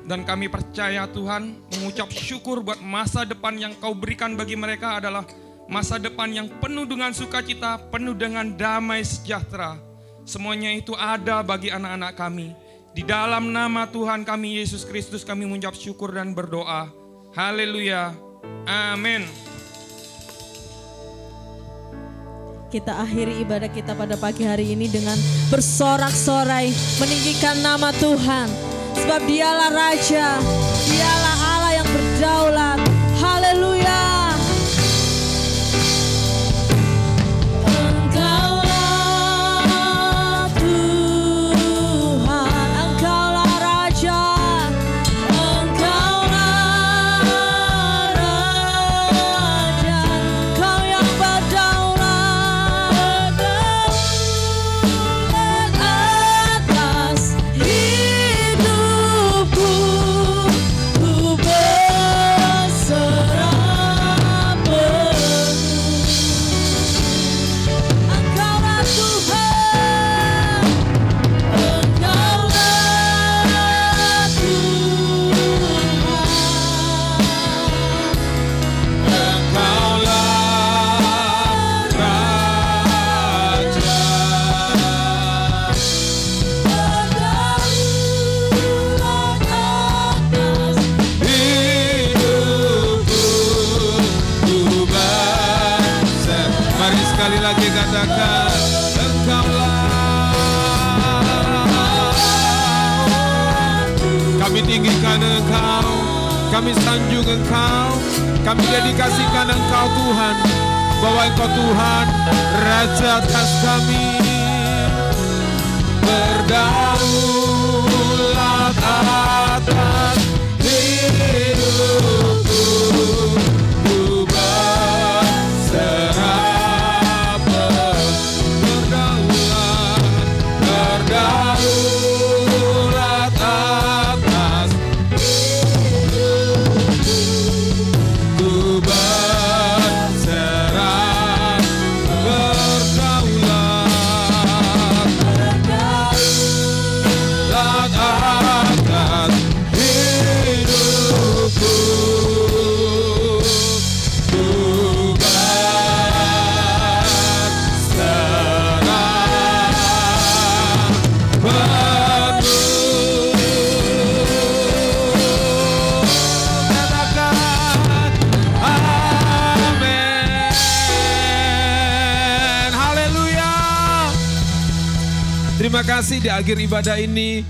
Dan kami percaya Tuhan, mengucap syukur buat masa depan yang Kau berikan bagi mereka adalah masa depan yang penuh dengan sukacita, penuh dengan damai sejahtera. Semuanya itu ada bagi anak-anak kami. Di dalam nama Tuhan kami Yesus Kristus kami mengucap syukur dan berdoa. Haleluya. Amin. Kita akhiri ibadah kita pada pagi hari ini dengan bersorak-sorai meninggikan nama Tuhan. Sebab Dialah Raja, Dialah Allah yang berdaulat. Haleluya. Kami tinggikan Engkau, kami sanjung Engkau, kami dedikasikan Engkau Tuhan, bahwa Engkau Tuhan, Raja atas kami, berdaulat atas hidupku, ku berserah berdaulat atas hidupku, ku berserah berdaulat atas hidupku, ku berserah katakan amin. Haleluya. Terima kasih di akhir ibadah ini.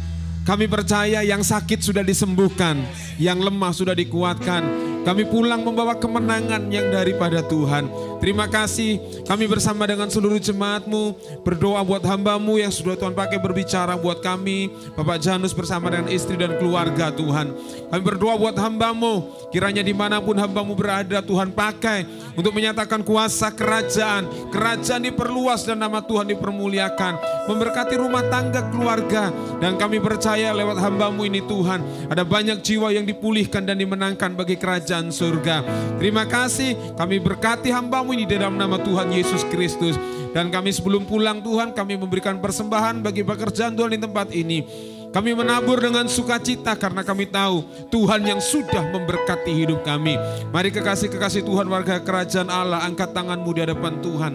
Kami percaya yang sakit sudah disembuhkan, yang lemah sudah dikuatkan. Kami pulang membawa kemenangan yang daripada Tuhan. Terima kasih kami bersama dengan seluruh jemaat-Mu berdoa buat hamba-Mu yang sudah Tuhan pakai berbicara buat kami. Bapak Janus bersama dengan istri dan keluarga Tuhan. Kami berdoa buat hamba-Mu, kiranya dimanapun hamba-Mu berada Tuhan pakai untuk menyatakan kuasa kerajaan. Kerajaan diperluas dan nama Tuhan dipermuliakan. Memberkati rumah tangga keluarga. Dan kami percaya lewat hamba-Mu ini Tuhan, ada banyak jiwa yang dipulihkan dan dimenangkan bagi kerajaan surga. Terima kasih kami berkati hamba-Mu ini dalam nama Tuhan Yesus Kristus. Dan kami sebelum pulang Tuhan, kami memberikan persembahan bagi pekerjaan Tuhan di tempat ini. Kami menabur dengan sukacita karena kami tahu Tuhan yang sudah memberkati hidup kami. Mari kekasih-kekasih Tuhan warga kerajaan Allah, angkat tanganmu di hadapan Tuhan.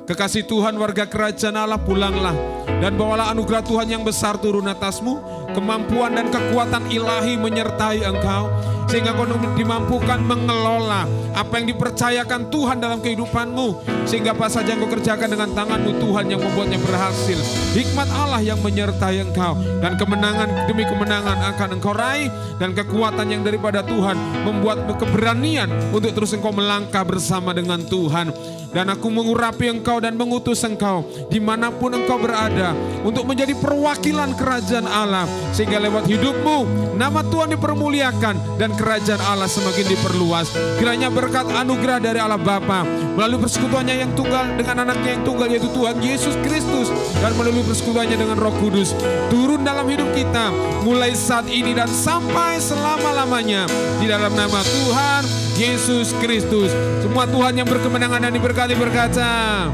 Kekasih Tuhan warga kerajaan Allah, pulanglah dan bawalah anugerah Tuhan yang besar turun atasmu. Kemampuan dan kekuatan ilahi menyertai engkau, sehingga kau dimampukan mengelola apa yang dipercayakan Tuhan dalam kehidupanmu. Sehingga apa saja yang kau kerjakan dengan tanganmu, Tuhan yang membuatnya berhasil. Hikmat Allah yang menyertai engkau, dan kemenangan demi kemenangan akan engkau raih. Dan kekuatan yang daripada Tuhan membuatmu keberanian untuk terus engkau melangkah bersama dengan Tuhan. Dan aku mengurapi engkau dan mengutus engkau dimanapun engkau berada untuk menjadi perwakilan kerajaan Allah, sehingga lewat hidupmu nama Tuhan dipermuliakan dan kerajaan Allah semakin diperluas. Kiranya berkat anugerah dari Allah Bapa melalui persekutuannya yang tunggal dengan anaknya yang tunggal, yaitu Tuhan Yesus Kristus, dan melalui persekutuannya dengan Roh Kudus turun dalam hidup kita mulai saat ini dan sampai selama-lamanya, di dalam nama Tuhan Yesus Kristus. Semua Tuhan yang berkemenangan dan diberkati berkata,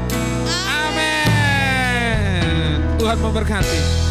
amin. Tuhan memberkati.